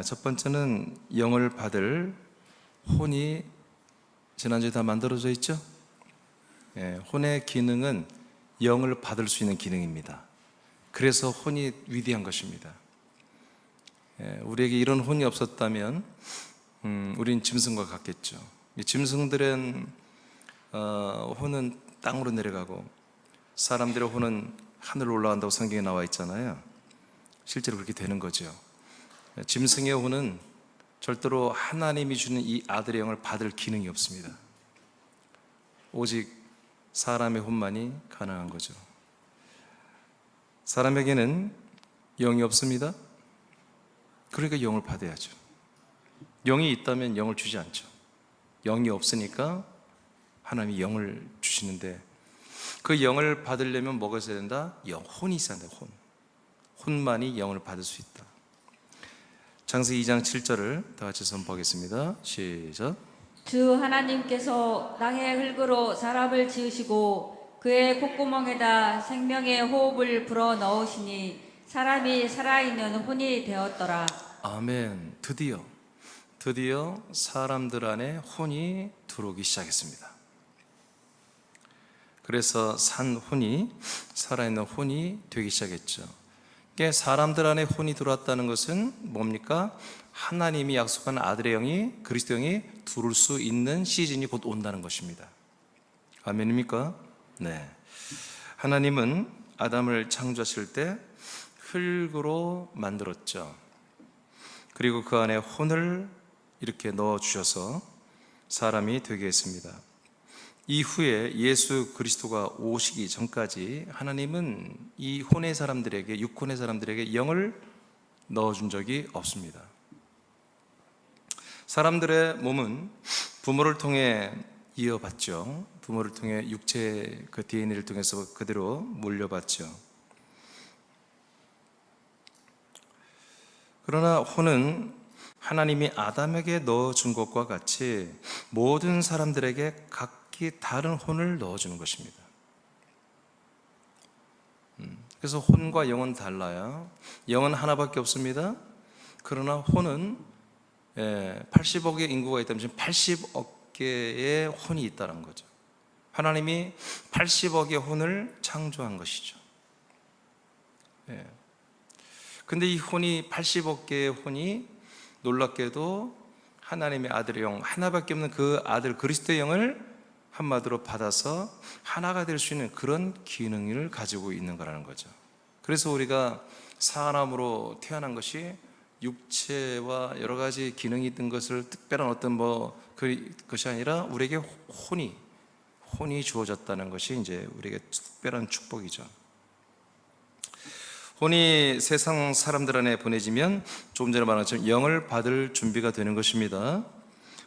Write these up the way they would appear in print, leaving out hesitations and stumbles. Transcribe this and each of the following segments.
첫 번째는 영을 받을 혼이 지난주에 다 만들어져 있죠? 혼의 기능은 영을 받을 수 있는 기능입니다. 그래서 혼이 위대한 것입니다. 우리에게 이런 혼이 없었다면 우린 짐승과 같겠죠. 이 짐승들은 혼은 땅으로 내려가고 사람들의 혼은 하늘로 올라간다고 성경에 나와 있잖아요. 실제로 그렇게 되는 거죠. 짐승의 혼은 절대로 하나님이 주는 이 아들의 영을 받을 기능이 없습니다. 오직 사람의 혼만이 가능한 거죠. 사람에게는 영이 없습니다. 그러니까 영을 받아야죠. 영이 있다면 영을 주지 않죠. 영이 없으니까 하나님이 영을 주시는데, 그 영을 받으려면 뭐가 있어야 된다? 혼이 있어야 된다. 혼만이 영을 받을 수 있다. 창세기 2장 7절을 다 같이 선포하겠습니다. 시작. 주 하나님께서 땅의 흙으로 사람을 지으시고 그의 콧구멍에다 생명의 호흡을 불어 넣으시니 사람이 살아있는 혼이 되었더라. 아멘. 드디어 사람들 안에 혼이 들어오기 시작했습니다. 그래서 산 혼이 살아있는 혼이 되기 시작했죠. 사람들 안에 혼이 들어왔다는 것은 뭡니까? 하나님이 약속한 아들의 영이, 그리스도 영이 들어올 수 있는 시즌이 곧 온다는 것입니다. 아멘입니까? 네. 하나님은 아담을 창조하실 때 흙으로 만들었죠. 그리고 그 안에 혼을 이렇게 넣어주셔서 사람이 되게 했습니다. 이후에 예수 그리스도가 오시기 전까지 하나님은 이 혼의 사람들에게, 육혼의 사람들에게 영을 넣어준 적이 없습니다. 사람들의 몸은 부모를 통해 이어받죠. 부모를 통해 육체 그 DNA를 통해서 그대로 물려받죠. 그러나 혼은 하나님이 아담에게 넣어준 것과 같이 모든 사람들에게 각기 다른 혼을 넣어주는 것입니다. 그래서 혼과 영은 달라요. 영은 하나밖에 없습니다. 그러나 혼은 80억의 인구가 있다면 지금 80억 개의 혼이 있다는 거죠. 하나님이 80억의 혼을 창조한 것이죠. 근데 이 혼이 80억 개의 혼이 놀랍게도 하나님의 아들의 영, 하나밖에 없는 그 아들 그리스도의 영을 한마디로 받아서 하나가 될 수 있는 그런 기능을 가지고 있는 거라는 거죠. 그래서 우리가 사람으로 태어난 것이 육체와 여러 가지 기능이 있던 것을 특별한 어떤 그것이 아니라 우리에게 혼이 주어졌다는 것이 이제 우리에게 특별한 축복이죠. 혼이 세상 사람들 안에 보내지면 조금 전에 말한 것처럼 영을 받을 준비가 되는 것입니다.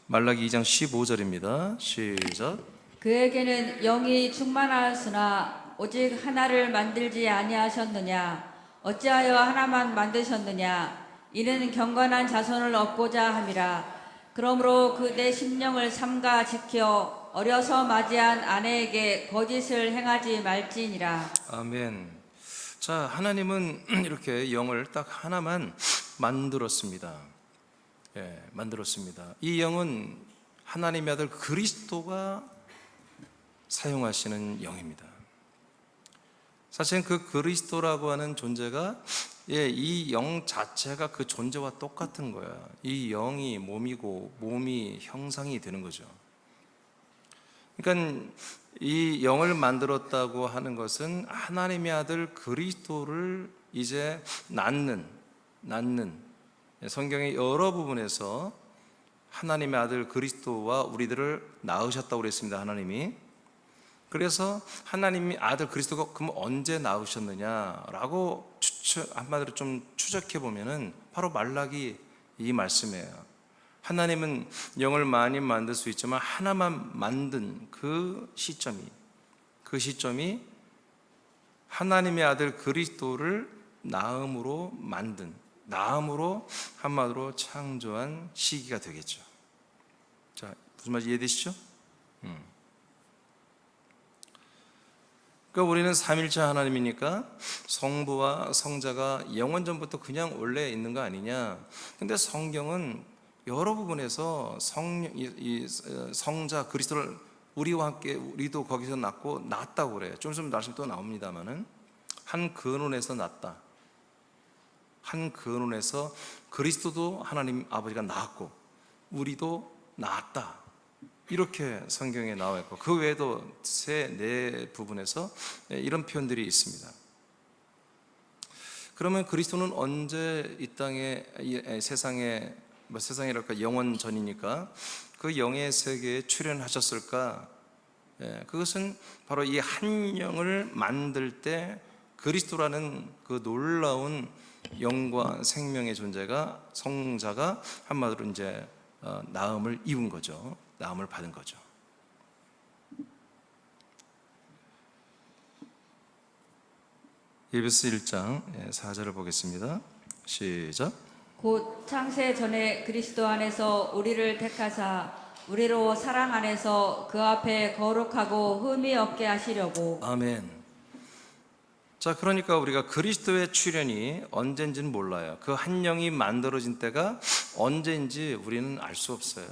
말라기 2장 15절입니다. 시작. 그에게는 영이 충만하였으나 오직 하나를 만들지 아니하셨느냐? 어찌하여 하나만 만드셨느냐? 이는 경건한 자손을 얻고자 함이라. 그러므로 그 내 심령을 삼가 지켜 어려서 맞이한 아내에게 거짓을 행하지 말지니라. 아멘. 자, 하나님은 이렇게 영을 딱 하나만 만들었습니다. 만들었습니다. 이 영은 하나님의 아들 그리스도가 사용하시는 영입니다. 사실은 그 그리스도라고 하는 존재가 이 영 자체가 그 존재와 똑같은 거야. 이 영이 몸이고 몸이 형상이 되는 거죠. 그러니까 이 영을 만들었다고 하는 것은 하나님의 아들 그리스도를 이제 낳는 성경의 여러 부분에서 하나님의 아들 그리스도와 우리들을 낳으셨다고 그랬습니다. 하나님이. 그래서 하나님이 아들 그리스도가 그럼 언제 낳으셨느냐라고 한마디로 좀 추적해 보면은 바로 말라기 이 말씀이에요. 하나님은 영을 많이 만들 수 있지만 하나만 만든 그 시점이 하나님의 아들 그리스도를 낳음으로 한마디로 창조한 시기가 되겠죠. 자, 무슨 말인지 이해되시죠? 그러니까 우리는 삼일체 하나님이니까 성부와 성자가 영원전부터 그냥 원래 있는 거 아니냐. 근데 성경은 여러 부분에서 성자 그리스도를 우리와 함께 우리도 거기서 낳았다고 그래요. 좀 있으면 말씀 또 나옵니다만은 한 근원에서 낳았다. 한 근원에서 그리스도도 하나님 아버지가 낳았고 우리도 낳았다. 이렇게 성경에 나와 있고 그 외에도 네 부분에서 이런 표현들이 있습니다. 그러면 그리스도는 언제 이 땅에 세상에 세상이랄까 영원 전이니까 그 영의 세계에 출현하셨을까? 그것은 바로 이 한 영을 만들 때 그리스도라는 그 놀라운 영과 생명의 존재가 성자가 한마디로 이제 나음을 입은 거죠. 나음을 받은 거죠. 에베소 1장 4절을 보겠습니다. 시작. 곧 창세 전에 그리스도 안에서 우리를 택하사 우리로 사랑 안에서 그 앞에 거룩하고 흠이 없게 하시려고. 아멘. 자, 그러니까 우리가 그리스도의 출현이 언젠지는 몰라요. 그 한 영이 만들어진 때가 언제인지 우리는 알 수 없어요.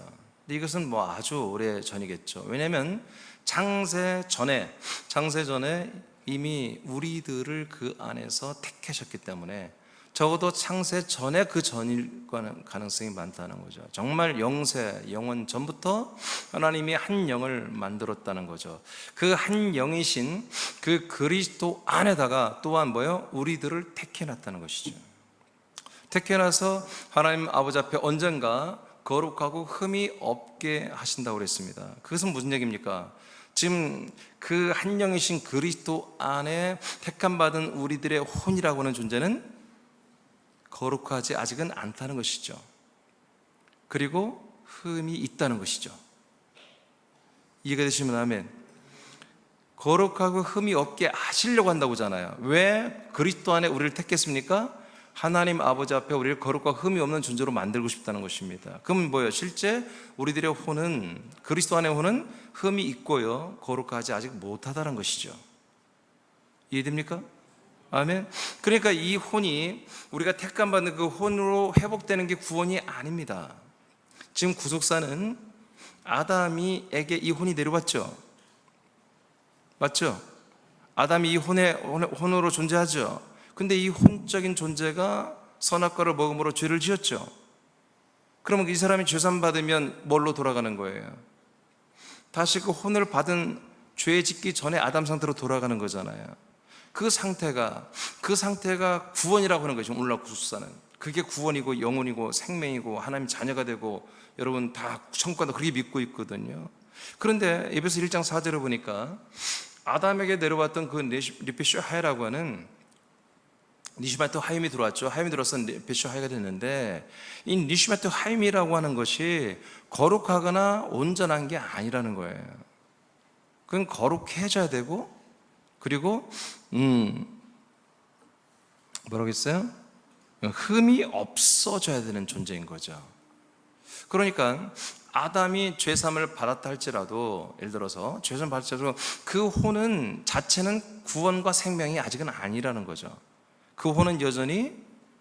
근데 이것은 뭐 아주 오래 전이겠죠. 왜냐하면 창세 전에 이미 우리들을 그 안에서 택하셨기 때문에 적어도 창세 전에 그 전일 가능성이 많다는 거죠. 정말 영원 전부터 하나님이 한 영을 만들었다는 거죠. 그 한 영이신 그 그리스도 안에다가 또한 뭐예요? 우리들을 택해놨다는 것이죠. 택해놔서 하나님 아버지 앞에 언젠가 거룩하고 흠이 없게 하신다고 그랬습니다. 그것은 무슨 얘기입니까? 지금 그 한 영이신 그리스도 안에 택함 받은 우리들의 혼이라고 하는 존재는 거룩하지 아직은 않다는 것이죠. 그리고 흠이 있다는 것이죠. 이해가 되시면 아멘. 거룩하고 흠이 없게 하시려고 한다고 하잖아요. 왜 그리스도 안에 우리를 택했습니까? 하나님 아버지 앞에 우리를 거룩과 흠이 없는 존재로 만들고 싶다는 것입니다. 그럼 뭐예요? 실제 우리들의 혼은, 그리스도 안의 혼은 흠이 있고요, 거룩하지 아직 못하다는 것이죠. 이해됩니까? 아멘. 그러니까 이 혼이 우리가 택감 받는 그 혼으로 회복되는 게 구원이 아닙니다. 지금 구속사는 아담이에게 이 혼이 내려왔죠. 맞죠? 아담이 이 혼으로 존재하죠. 근데 이 혼적인 존재가 선악과를 먹음으로 죄를 지었죠. 그러면 이 사람이 죄산 받으면 뭘로 돌아가는 거예요? 다시 그 혼을 받은 죄 짓기 전에 아담 상태로 돌아가는 거잖아요. 그 상태가 구원이라고 하는 거죠. 오늘날 구속사는 그게 구원이고 영혼이고 생명이고 하나님 자녀가 되고 여러분 다 천국간다 그렇게 믿고 있거든요. 그런데 에베소 1장 4절을 보니까 아담에게 내려왔던 그 니페쇼 하이라고 하는 니시마트 하임이 들어왔죠. 하임이 들어서 니페쇼 하이가 됐는데 이 니시마트 하임이라고 하는 것이 거룩하거나 온전한 게 아니라는 거예요. 그건 거룩해져야 되고 그리고 뭐라고 했어요? 흠이 없어져야 되는 존재인 거죠. 그러니까 아담이 죄삼을 받았다 할지라도, 예를 들어서 죄삼을 받았다 할지라도 그 혼은 자체는 구원과 생명이 아직은 아니라는 거죠. 그 혼은 여전히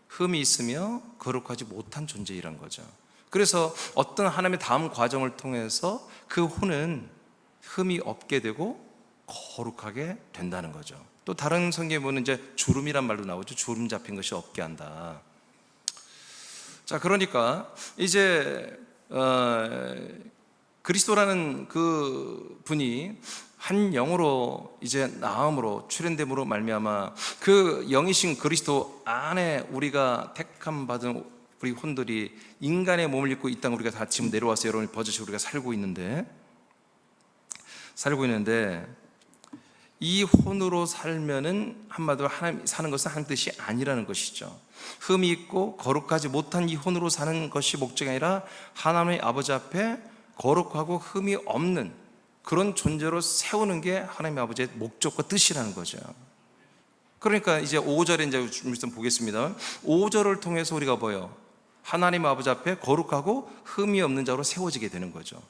흠이 있으며 거룩하지 못한 존재이란 거죠. 그래서 어떤 하나님의 다음 과정을 통해서 그 혼은 흠이 없게 되고 거룩하게 된다는 거죠. 또 다른 성경에 보면 이제 주름이란 말도 나오죠. 주름 잡힌 것이 없게 한다. 자, 그러니까 이제 그리스도라는 그 분이 한 영으로 이제 나음으로 출현됨으로 말미암아 그 영이신 그리스도 안에 우리가 택함 받은 우리 혼들이 인간의 몸을 입고 이 땅 우리가 다 지금 내려와서 여러분 버젓이 우리가 살고 있는데 이 혼으로 살면은 한마디로 하나님 사는 것은 한 뜻이 아니라는 것이죠. 흠이 있고 거룩하지 못한 이 혼으로 사는 것이 목적이 아니라 하나님의 아버지 앞에 거룩하고 흠이 없는 그런 존재로 세우는 게 하나님의 아버지의 목적과 뜻이라는 거죠. 그러니까 이제 5절에 이제 좀 보겠습니다. 5절을 통해서 우리가 뭐예요? 하나님 아버지 앞에 거룩하고 흠이 없는 자로 세워지게 되는 거죠.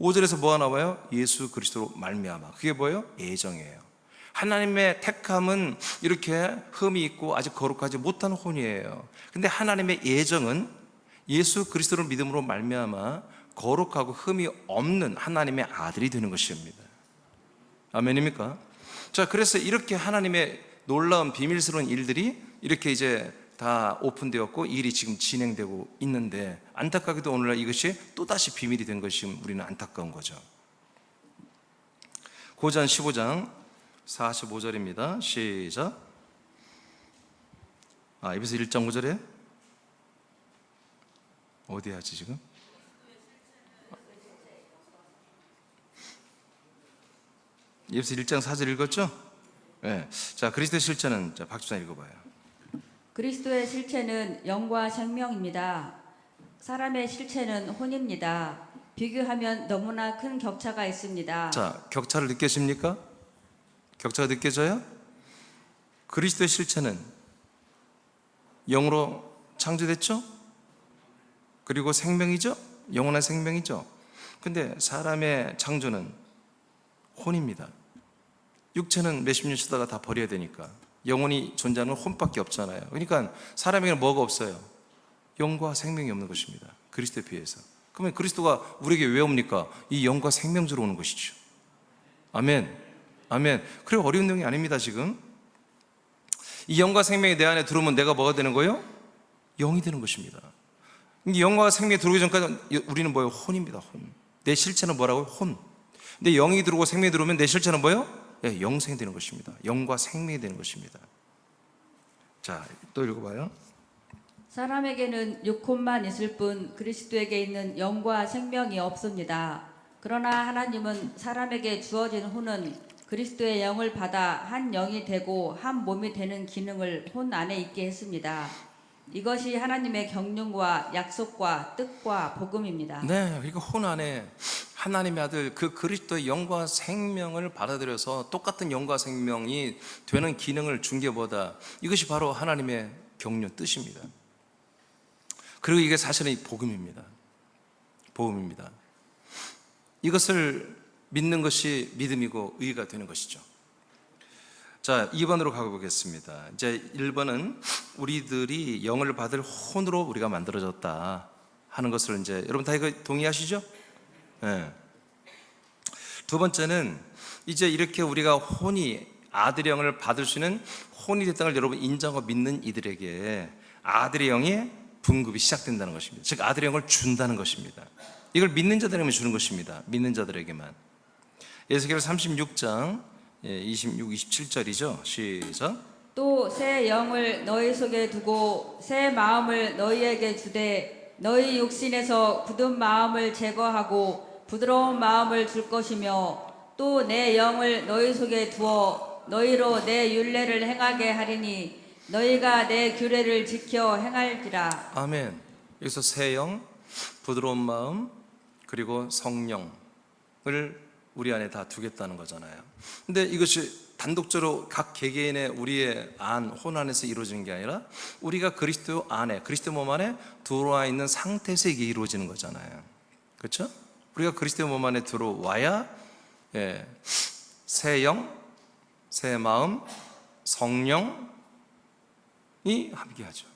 5절에서 뭐가 나와요? 예수 그리스도로 말미암아. 그게 뭐예요? 예정이에요. 하나님의 택함은 이렇게 흠이 있고 아직 거룩하지 못한 혼이에요. 근데 하나님의 예정은 예수 그리스도를 믿음으로 말미암아 거룩하고 흠이 없는 하나님의 아들이 되는 것입니다. 아멘입니까? 자, 그래서 이렇게 하나님의 놀라운 비밀스러운 일들이 이렇게 이제 다 오픈되었고 이 일이 지금 진행되고 있는데, 안타깝게도 오늘날 이것이 또다시 비밀이 된 것이 우리는 안타까운 거죠. 고전 15장 45절입니다. 시작. 에베소 1장 5절에 어디 하지 지금? 에베소 1장 4절 읽었죠? 네. 자, 그리스도의 실체는, 자, 박수찬 읽어봐요. 그리스도의 실체는 영과 생명입니다. 사람의 실체는 혼입니다. 비교하면 너무나 큰 격차가 있습니다. 자, 격차를 느끼십니까? 격차가 느껴져요? 그리스도의 실체는 영으로 창조됐죠? 그리고 생명이죠? 영원한 생명이죠? 근데 사람의 창조는 혼입니다. 육체는 몇십 년 쉬다가 다 버려야 되니까 영원히 존재하는 혼밖에 없잖아요. 그러니까 사람에게는 뭐가 없어요? 영과 생명이 없는 것입니다. 그리스도에 비해서. 그러면 그리스도가 우리에게 왜 옵니까? 이 영과 생명주로 오는 것이죠. 아멘. 아멘. 그래, 어려운 내용이 아닙니다. 지금 이 영과 생명이 내 안에 들어오면 내가 뭐가 되는 거예요? 영이 되는 것입니다. 이 영과 생명이 들어오기 전까지 우리는 뭐예요? 혼입니다. 혼. 내 실체는 뭐라고요? 혼. 근데 영이 들어오고 생명이 들어오면 내 실체는 뭐예요? 네, 영생이 되는 것입니다. 영과 생명이 되는 것입니다. 자, 또 읽어봐요. 사람에게는 육혼만 있을 뿐 그리스도에게 있는 영과 생명이 없습니다. 그러나 하나님은 사람에게 주어진 혼은 그리스도의 영을 받아 한 영이 되고 한 몸이 되는 기능을 혼 안에 있게 했습니다. 이것이 하나님의 경륜과 약속과 뜻과 복음입니다. 네, 그러니까 혼 안에 하나님의 아들 그 그리스도의 영과 생명을 받아들여서 똑같은 영과 생명이 되는 기능을 준 게보다 이것이 바로 하나님의 경륜 뜻입니다. 그리고 이게 사실은 복음입니다. 복음입니다. 이것을 믿는 것이 믿음이고 의가 되는 것이죠. 자, 2번으로 가보겠습니다. 이제 1번은 우리들이 영을 받을 혼으로 우리가 만들어졌다 하는 것을, 이제 여러분 다 이거 동의하시죠? 네. 두 번째는 이제 이렇게 우리가 혼이 아들의 영을 받을 수 있는 혼이 됐다는 걸 여러분 인정하고 믿는 이들에게 아들의 영이 분급이 시작된다는 것입니다. 즉 아들의 영을 준다는 것입니다. 이걸 믿는 자들에게만 주는 것입니다. 믿는 자들에게만. 에스겔 36장 26, 27절이죠. 시작. 또 새 영을 너희 속에 두고 새 마음을 너희에게 주되 너희 육신에서 굳은 마음을 제거하고 부드러운 마음을 줄 것이며 또 내 영을 너희 속에 두어 너희로 내 율례를 행하게 하리니 너희가 내 규례를 지켜 행할지라. 아멘. 여기서 새 영, 부드러운 마음, 그리고 성령을 우리 안에 다 두겠다는 거잖아요. 근데 이것이 단독적으로 각 개개인의 우리의 혼 안에서 이루어지는 게 아니라 우리가 그리스도 안에, 그리스도 몸 안에 들어와 있는 상태에서 이게 이루어지는 거잖아요. 그렇죠? 우리가 그리스도 몸 안에 들어와야 새 영, 새 마음, 성령이 함께하죠.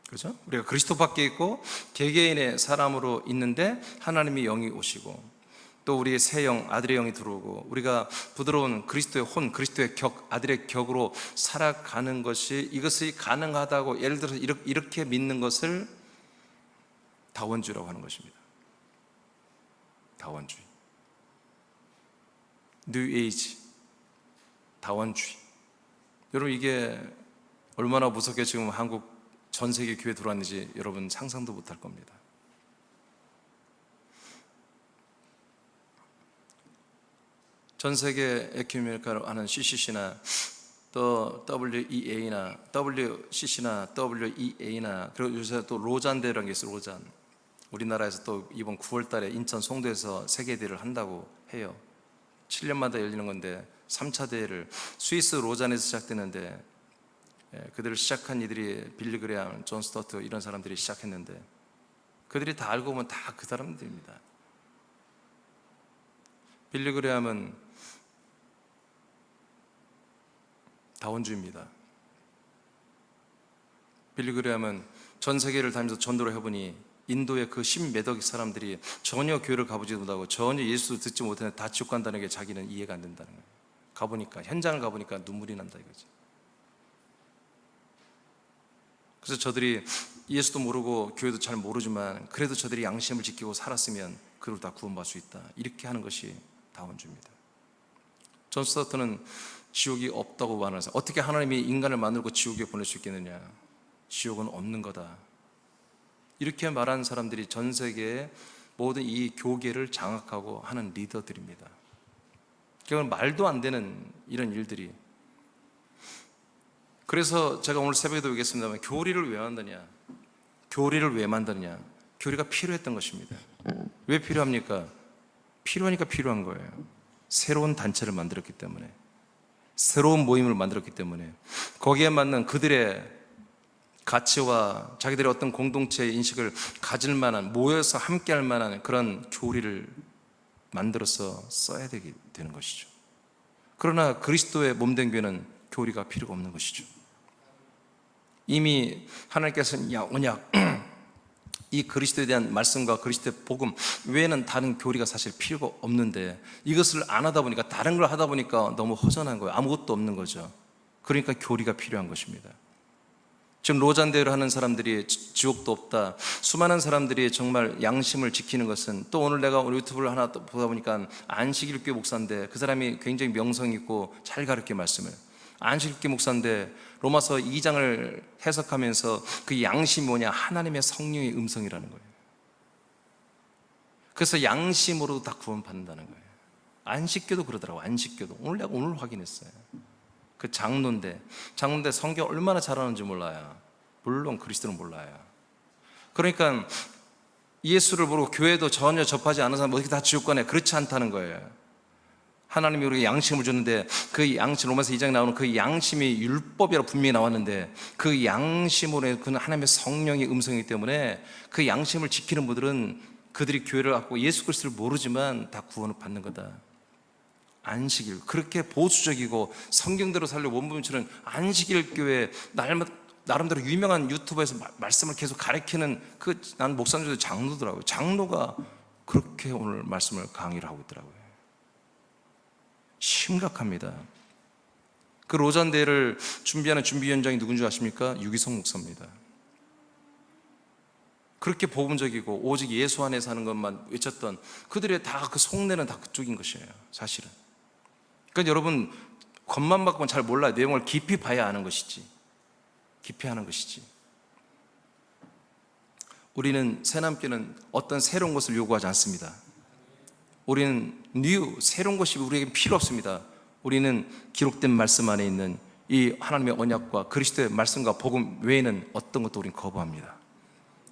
그렇죠? 우리가 그리스도 밖에 있고 개개인의 사람으로 있는데 하나님의 영이 오시고 또 우리의 새 영, 아들의 영이 들어오고 우리가 부드러운 그리스도의 혼, 그리스도의 격, 아들의 격으로 살아가는 것이, 이것이 가능하다고 예를 들어서 이렇게 믿는 것을 다원주의라고 하는 것입니다. 다원주의, 뉴 에이지, 다원주의. 여러분 이게 얼마나 무섭게 지금 한국 전 세계 교회 들어왔는지 여러분 상상도 못할 겁니다. 전 세계 에큐메니카로 하는 CCC나 또 WEA나 WCC나 WEA나 그리고 요새 또 로잔대라는 게 있어요. 로잔. 우리나라에서 또 이번 9월 달에 인천 송도에서 세계대회를 한다고 해요. 7년마다 열리는 건데 3차 대회를 스위스 로잔에서 시작되는데 그들을 시작한 이들이 빌리 그레함, 존 스토트 이런 사람들이 시작했는데 그들이 다 알고 보면 다 그 사람들입니다. 빌리 그레함은 다원주의입니다. 빌리그레함은 전 세계를 다니면서 전도를 해보니 인도의 그 십몇 억 사람들이 전혀 교회를 가보지도 못하고 전혀 예수도 듣지 못했는데 다 지옥 간다는 게 자기는 이해가 안 된다는 거예요. 가보니까, 현장을 가보니까 눈물이 난다 이거지. 그래서 저들이 예수도 모르고 교회도 잘 모르지만 그래도 저들이 양심을 지키고 살았으면 그를 다 구원받을 수 있다, 이렇게 하는 것이 다원주의입니다. 존 스타트는 지옥이 없다고 말하면서 어떻게 하나님이 인간을 만들고 지옥에 보낼 수 있겠느냐, 지옥은 없는 거다, 이렇게 말하는 사람들이 전 세계의 모든 이 교계를 장악하고 하는 리더들입니다. 그건 말도 안 되는 이런 일들이. 그래서 제가 오늘 새벽에도 얘기했습니다만, 교리를 왜 만드냐, 교리를 왜 만드냐, 교리가 필요했던 것입니다. 왜 필요합니까? 필요하니까 필요한 거예요. 새로운 단체를 만들었기 때문에, 새로운 모임을 만들었기 때문에, 거기에 맞는 그들의 가치와 자기들의 어떤 공동체의 인식을 가질 만한, 모여서 함께 할 만한 그런 교리를 만들어서 써야 되는 것이죠. 그러나 그리스도의 몸된 교회는 교리가 필요가 없는 것이죠. 이미 하나님께서는 언약, 이 그리스도에 대한 말씀과 그리스도의 복음 외에는 다른 교리가 사실 필요가 없는데, 이것을 안 하다 보니까, 다른 걸 하다 보니까 너무 허전한 거예요. 아무것도 없는 거죠. 그러니까 교리가 필요한 것입니다. 지금 로잔대회를 하는 사람들이 지옥도 없다, 수많은 사람들이 정말 양심을 지키는 것은, 또 오늘 내가 유튜브를 하나 또 보다 보니까 안식일교회 목사인데, 그 사람이 굉장히 명성 있고 잘 가르쳐 말씀을, 안식일교회 목사인데 로마서 2장을 해석하면서 그 양심이 뭐냐, 하나님의 성령의 음성이라는 거예요. 그래서 양심으로 다 구원받는다는 거예요. 안식교도 그러더라고. 안식교도 내가 오늘 확인했어요. 그 장로인데 성경 얼마나 잘하는지 몰라요. 물론 그리스도는 몰라요. 그러니까 예수를 모르고 교회도 전혀 접하지 않은 사람 어떻게 다 지옥 가네, 그렇지 않다는 거예요. 하나님이 우리에게 양심을 줬는데, 그 양심, 로마서 2장에 나오는 그 양심이 율법이라고 분명히 나왔는데, 그 양심으로, 그는 하나님의 성령의 음성이기 때문에 그 양심을 지키는 분들은 그들이 교회를 갖고 예수 그리스도를 모르지만 다 구원을 받는 거다. 안식일, 그렇게 보수적이고 성경대로 살려고 원부분처럼 안식일 교회, 나름대로 유명한 유튜브에서 말씀을 계속 가르치는 나는 목사님들 장로더라고요. 장로가 그렇게 오늘 말씀을 강의를 하고 있더라고요. 심각합니다. 그 로잔대회를 준비하는 준비위원장이 누군지 아십니까? 유기성 목사입니다. 그렇게 복음적이고 오직 예수 안에 사는 것만 외쳤던 그들의 다 그 속내는 다 그쪽인 것이에요, 사실은. 그러니까 여러분, 겉만 받고는 잘 몰라요. 내용을 깊이 봐야 아는 것이지. 깊이 하는 것이지. 우리는 새남교는 어떤 새로운 것을 요구하지 않습니다. 우리는 새로운 것이 우리에게 필요 없습니다. 우리는 기록된 말씀 안에 있는 이 하나님의 언약과 그리스도의 말씀과 복음 외에는 어떤 것도 우리는 거부합니다.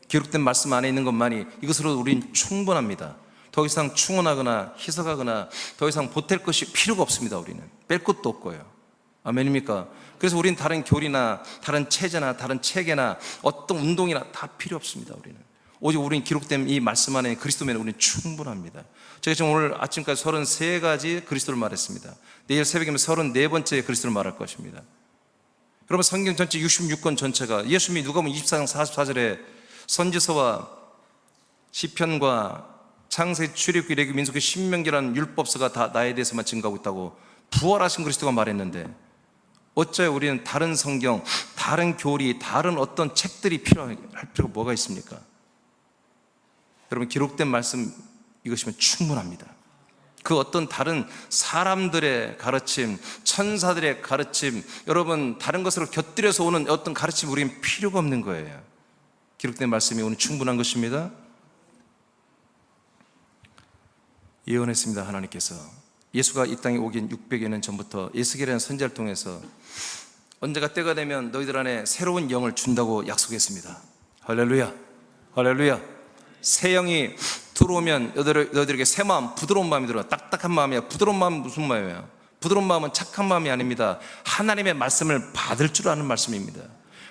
기록된 말씀 안에 있는 것만이, 이것으로 우리는 충분합니다. 더 이상 충원하거나 희석하거나 더 이상 보탤 것이 필요가 없습니다. 우리는 뺄 것도 없고요. 아멘입니까? 그래서 우리는 다른 교리나 다른 체제나 다른 체계나 어떤 운동이나 다 필요 없습니다. 우리는 오직 우리는 기록된 이 말씀 안에 그리스도면 우리는 충분합니다. 제가 지금 오늘 아침까지 33가지 그리스도를 말했습니다. 내일 새벽이면 34번째 그리스도를 말할 것입니다. 여러분, 성경 전체 66권 전체가 예수님이 누가복음 24장 44절에 선지서와 시편과 창세기, 출애굽기, 레위기, 민수기, 신명기라는 율법서가 다 나에 대해서만 증거하고 있다고 부활하신 그리스도가 말했는데, 어째 우리는 다른 성경, 다른 교리, 다른 어떤 책들이 필요할 필요가 뭐가 있습니까? 여러분, 기록된 말씀 이것이면 충분합니다. 그 어떤 다른 사람들의 가르침, 천사들의 가르침, 여러분 다른 것으로 곁들여서 오는 어떤 가르침 우리는 필요가 없는 거예요. 기록된 말씀이 오늘 충분한 것입니다. 예언했습니다. 하나님께서 예수가 이 땅에 오긴 600여 년 전부터 에스겔이라는 선지자를 통해서 언제가 때가 되면 너희들 안에 새로운 영을 준다고 약속했습니다. 할렐루야, 할렐루야. 새 영이 들어오면 너희들에게 새 마음, 부드러운 마음이 들어와. 딱딱한 마음이야. 부드러운 마음은 무슨 마음이에요? 부드러운 마음은 착한 마음이 아닙니다. 하나님의 말씀을 받을 줄 아는 말씀입니다.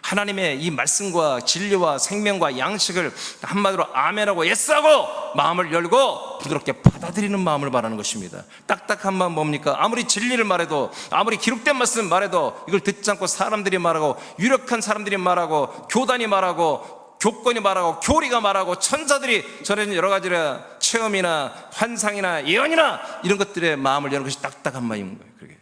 하나님의 이 말씀과 진리와 생명과 양식을 한마디로 아멘하고 예스하고 마음을 열고 부드럽게 받아들이는 마음을 바라는 것입니다. 딱딱한 마음 뭡니까? 아무리 진리를 말해도, 아무리 기록된 말씀 말해도 이걸 듣지 않고 사람들이 말하고, 유력한 사람들이 말하고, 교단이 말하고, 교권이 말하고, 교리가 말하고, 천사들이 전해진 여러 가지 체험이나 환상이나 예언이나 이런 것들의 마음을 여는 것이 딱딱한 마음인 거예요. 그게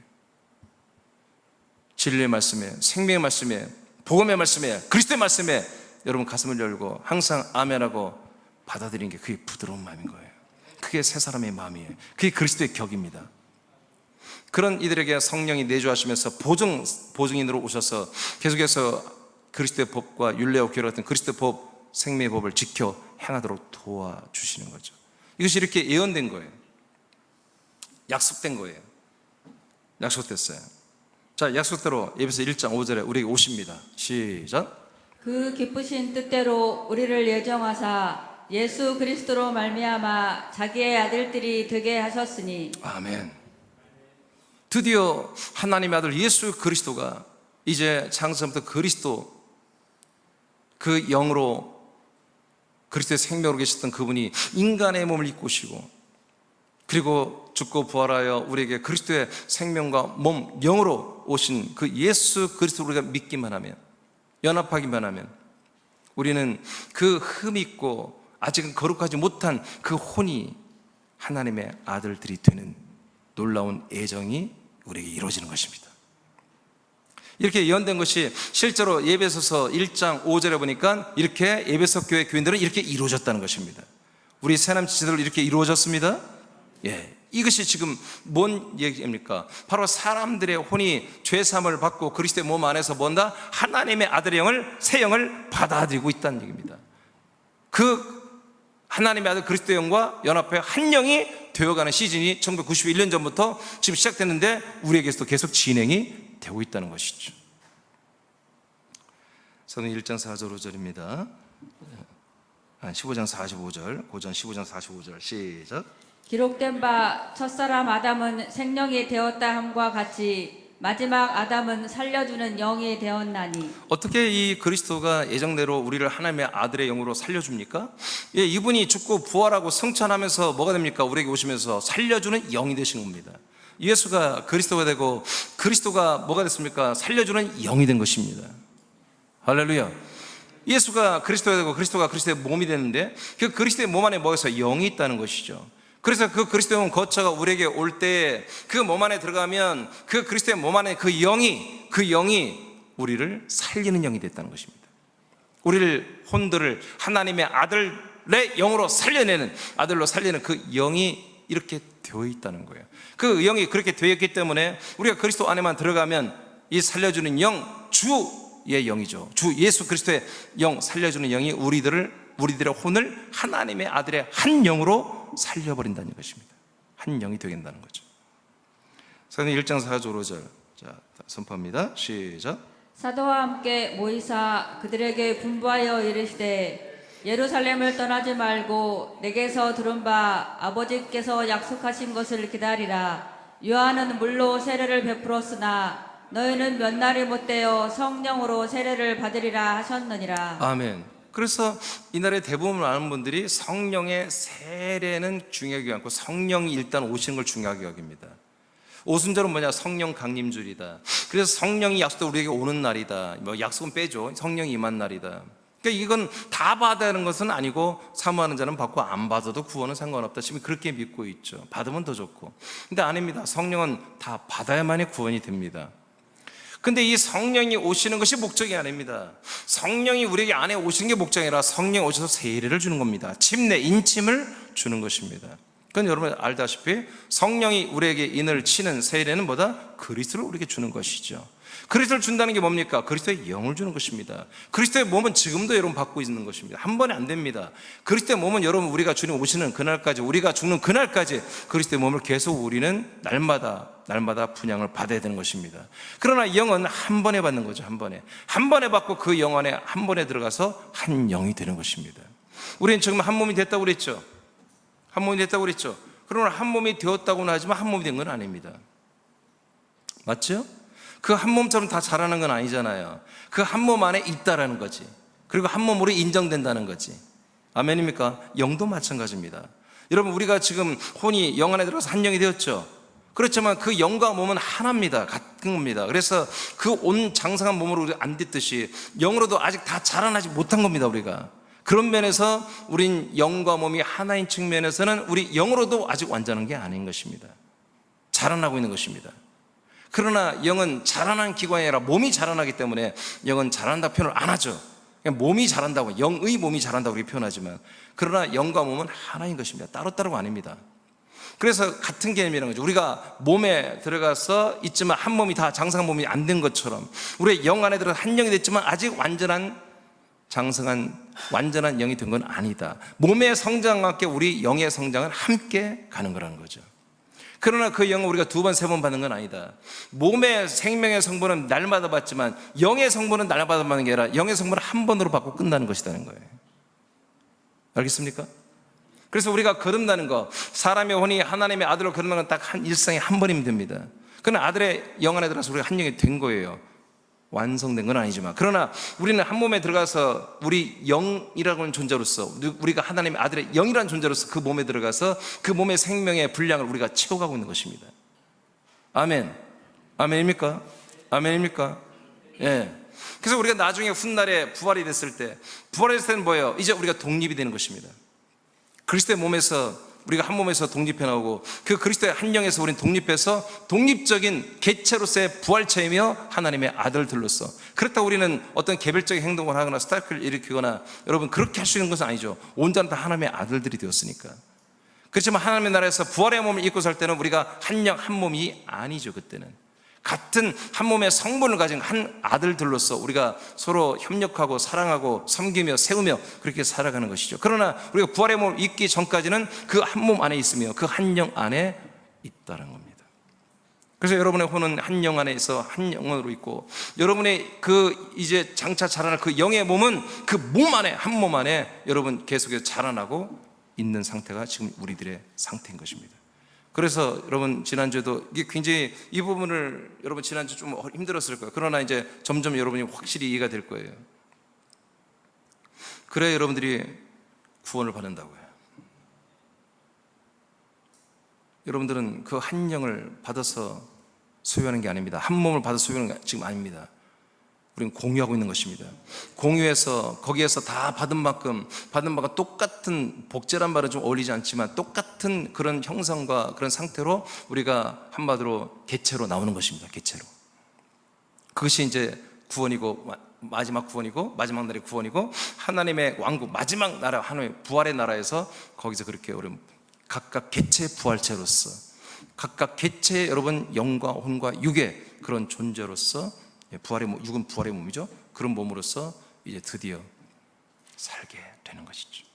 진리의 말씀에, 생명의 말씀에, 복음의 말씀에, 그리스도의 말씀에 여러분 가슴을 열고 항상 아멘하고 받아들이는 게 그게 부드러운 마음인 거예요. 그게 새 사람의 마음이에요. 그게 그리스도의 격입니다. 그런 이들에게 성령이 내주하시면서 보증인으로 오셔서 계속해서 그리스도의 법과 율례와 교례 같은 그리스도의 법, 생명의 법을 지켜 행하도록 도와주시는 거죠. 이것이 이렇게 예언된 거예요. 약속된 거예요. 약속됐어요. 자, 약속대로 에베소 1장 5절에 우리에게 오십니다. 시작. 그 기쁘신 뜻대로 우리를 예정하사 예수 그리스도로 말미암아 자기의 아들들이 되게 하셨으니. 아멘. 드디어 하나님의 아들 예수 그리스도가 이제 창세부터 그리스도 그 영으로 그리스도의 생명으로 계셨던 그분이 인간의 몸을 입고 오시고, 그리고 죽고 부활하여 우리에게 그리스도의 생명과 몸, 영으로 오신 그 예수 그리스도를 우리가 믿기만 하면, 연합하기만 하면 우리는 그 흠있고 아직은 거룩하지 못한 그 혼이 하나님의 아들들이 되는 놀라운 애정이 우리에게 이루어지는 것입니다. 이렇게 예언된 것이 실제로 에베소서 1장 5절에 보니까 이렇게 에베소 교회 교인들은 이렇게 이루어졌다는 것입니다. 우리 새남 지체들 이렇게 이루어졌습니다. 예, 이것이 지금 뭔 얘기입니까? 바로 사람들의 혼이 죄사함을 받고 그리스도의 몸 안에서 뭔다? 하나님의 아들의 영을, 새 영을 받아들이고 있다는 얘기입니다. 그 하나님의 아들 그리스도의 영과 연합해 한 영이 되어가는 시즌이 1991년 전부터 지금 시작됐는데 우리에게서도 계속 진행이 되고 있다는 것이죠. 저는 1장 4절 5절입니다. 15장 45절, 고전 15장 45절 시작. 기록된 바 첫사람 아담은 생명이 되었다 함과 같이 마지막 아담은 살려주는 영이 되었나니. 어떻게 이 그리스도가 예정대로 우리를 하나님의 아들의 영으로 살려줍니까? 예, 이분이 죽고 부활하고 성천하면서 뭐가 됩니까? 우리에게 오시면서 살려주는 영이 되신 겁니다. 예수가 그리스도가 되고 그리스도가 뭐가 됐습니까? 살려주는 영이 된 것입니다. 할렐루야. 예수가 그리스도가 되고 그리스도가 그리스도의 몸이 되는데 그 그리스도의 몸 안에 뭐가 있어요? 영이 있다는 것이죠. 그래서 그 그리스도의 몸 거처가 우리에게 올 때 그 몸 안에 들어가면 그 그리스도의 몸 안에 그 영이 우리를 살리는 영이 됐다는 것입니다. 우리를 혼들을 하나님의 아들의 영으로 살려내는, 아들로 살리는 그 영이 이렇게 되어 있다는 거예요. 그 영이 그렇게 되어 있기 때문에 우리가 그리스도 안에만 들어가면 이 살려주는 영, 주의 영이죠. 주 예수 그리스도의 영, 살려주는 영이 우리들의 혼을 하나님의 아들의 한 영으로 살려버린다는 것입니다. 한 영이 되겠다는 거죠. 사도행 1장 4절 5절 자, 선포합니다. 시작. 사도와 함께 모이사 그들에게 분부하여 이르시되 예루살렘을 떠나지 말고 내게서 들은 바 아버지께서 약속하신 것을 기다리라. 요한은 물로 세례를 베풀었으나 너희는 몇 날이 못되어 성령으로 세례를 받으리라 하셨느니라. 아멘. 그래서 이날에 대부분 많은 분들이 성령의 세례는 중요하게 여기고 성령이 일단 오시는 걸 중요하게 여깁니다. 오순절은 뭐냐? 성령 강림주일이다. 그래서 성령이 약속도 우리에게 오는 날이다. 뭐 약속은 빼죠. 성령이 임한 날이다. 그러니까 이건 다 받아야 하는 것은 아니고 사모하는 자는 받고 안 받아도 구원은 상관없다. 지금 그렇게 믿고 있죠. 받으면 더 좋고. 근데 아닙니다. 성령은 다 받아야만이 구원이 됩니다. 근데 이 성령이 오시는 것이 목적이 아닙니다. 성령이 우리에게 안에 오시는 게 목적이 아니라 성령이 오셔서 세례를 주는 겁니다. 침례, 인침을 주는 것입니다. 그건 여러분 알다시피 성령이 우리에게 인을 치는 세례는 뭐다? 그리스도를 우리에게 주는 것이죠. 그리스도를 준다는 게 뭡니까? 그리스도의 영을 주는 것입니다. 그리스도의 몸은 지금도 여러분 받고 있는 것입니다. 한 번에 안 됩니다. 그리스도의 몸은 여러분 우리가 주님 오시는 그날까지, 우리가 죽는 그날까지 그리스도의 몸을 계속 우리는 날마다 분양을 받아야 되는 것입니다. 그러나 영은 한 번에 받는 거죠. 한 번에 받고 그 영 안에 한 번에 들어가서 한 영이 되는 것입니다. 우리는 지금 한 몸이 됐다고 그랬죠. 한 몸이 됐다고 그랬죠. 그러나 한 몸이 되었다고는 하지만 한 몸이 된 건 아닙니다. 맞죠? 그 한 몸처럼 다 자라는 건 아니잖아요. 그 한 몸 안에 있다라는 거지. 그리고 한 몸으로 인정된다는 거지. 아멘입니까? 영도 마찬가지입니다. 여러분, 우리가 지금 혼이 영 안에 들어가서 한 영이 되었죠. 그렇지만 그 영과 몸은 하나입니다. 같은 겁니다. 그래서 그 온 장성한 몸으로 우리 안 됐듯이 영으로도 아직 다 자라나지 못한 겁니다. 우리가 그런 면에서 우린 영과 몸이 하나인 측면에서는 우리 영으로도 아직 완전한 게 아닌 것입니다. 자라나고 있는 것입니다. 그러나 영은 자라난 기관이 아니라 몸이 자라나기 때문에 영은 자란다 표현을 안 하죠. 그냥 몸이 자란다고, 영의 몸이 자란다고 이렇게 표현하지만, 그러나 영과 몸은 하나인 것입니다. 따로따로가 아닙니다. 그래서 같은 개념이라는 거죠. 우리가 몸에 들어가서 있지만 한 몸이 다 장성한 몸이 안 된 것처럼, 우리의 영 안에 들어서 한 영이 됐지만 아직 완전한 장성한 완전한 영이 된 건 아니다. 몸의 성장과 함께 우리 영의 성장은 함께 가는 거라는 거죠. 그러나 그 영은 우리가 두 번, 세 번 받는 건 아니다. 몸의 생명의 성분은 날마다 받지만 영의 성분은 날마다 받는 게 아니라 영의 성분은 한 번으로 받고 끝나는 것이라는 거예요. 알겠습니까? 그래서 우리가 거듭나는 거, 사람의 혼이 하나님의 아들로 거듭나는 건 딱 한 일생에 한 번이면 됩니다. 그러나 아들의 영 안에 들어서 우리가 한 영이 된 거예요. 완성된 건 아니지만, 그러나 우리는 한 몸에 들어가서 우리 영이라고 하는 존재로서, 우리가 하나님의 아들의 영이라는 존재로서 그 몸에 들어가서 그 몸의 생명의 분량을 우리가 채워가고 있는 것입니다. 아멘. 아멘입니까? 아멘입니까? 예. 그래서 우리가 나중에 훗날에 부활이 됐을 때, 부활했을 때는 뭐예요? 이제 우리가 독립이 되는 것입니다. 그리스도의 몸에서, 우리가 한 몸에서 독립해 나오고, 그 그리스도의 한 영에서 우리는 독립해서 독립적인 개체로서의 부활체이며 하나님의 아들들로서, 그렇다고 우리는 어떤 개별적인 행동을 하거나 스타일을 일으키거나, 여러분 그렇게 할 수 있는 것은 아니죠. 온전한 다 하나님의 아들들이 되었으니까. 그렇지만 하나님의 나라에서 부활의 몸을 입고 살 때는 우리가 한 영 한 몸이 아니죠. 그때는 같은 한 몸의 성분을 가진 한 아들들로서 우리가 서로 협력하고 사랑하고 섬기며 세우며 그렇게 살아가는 것이죠. 그러나 우리가 부활의 몸을 입기 전까지는 그 한 몸 안에 있으며 그 한 영 안에 있다는 겁니다. 그래서 여러분의 혼은 한 영 안에 있어 한 영으로 있고, 여러분의 그 이제 장차 자라날 그 영의 몸은 그 몸 안에, 한 몸 안에 여러분 계속해서 자라나고 있는 상태가 지금 우리들의 상태인 것입니다. 그래서 여러분 지난주에도 이게 굉장히 이 부분을 여러분 지난주 좀 힘들었을 거예요. 그러나 이제 점점 여러분이 확실히 이해가 될 거예요. 그래야 여러분들이 구원을 받는다고요. 여러분들은 그 한 영을 받아서 소유하는 게 아닙니다. 한 몸을 받아서 소유하는 게 지금 아닙니다. 우리는 공유하고 있는 것입니다. 공유해서 거기에서 다 받은 만큼 똑같은, 복제란 말은 좀 어울리지 않지만 똑같은 그런 형상과 그런 상태로 우리가 한마디로 개체로 나오는 것입니다. 개체로. 그것이 이제 구원이고, 마지막 구원이고, 마지막 날의 구원이고, 하나님의 왕국, 마지막 나라, 하나님의 부활의 나라에서 거기서 그렇게 우리 각각 개체 부활체로서, 각각 개체 여러분 영과 혼과 육의 그런 존재로서, 부활의 몸, 육은 부활의 몸이죠. 그런 몸으로서 이제 드디어 살게 되는 것이죠.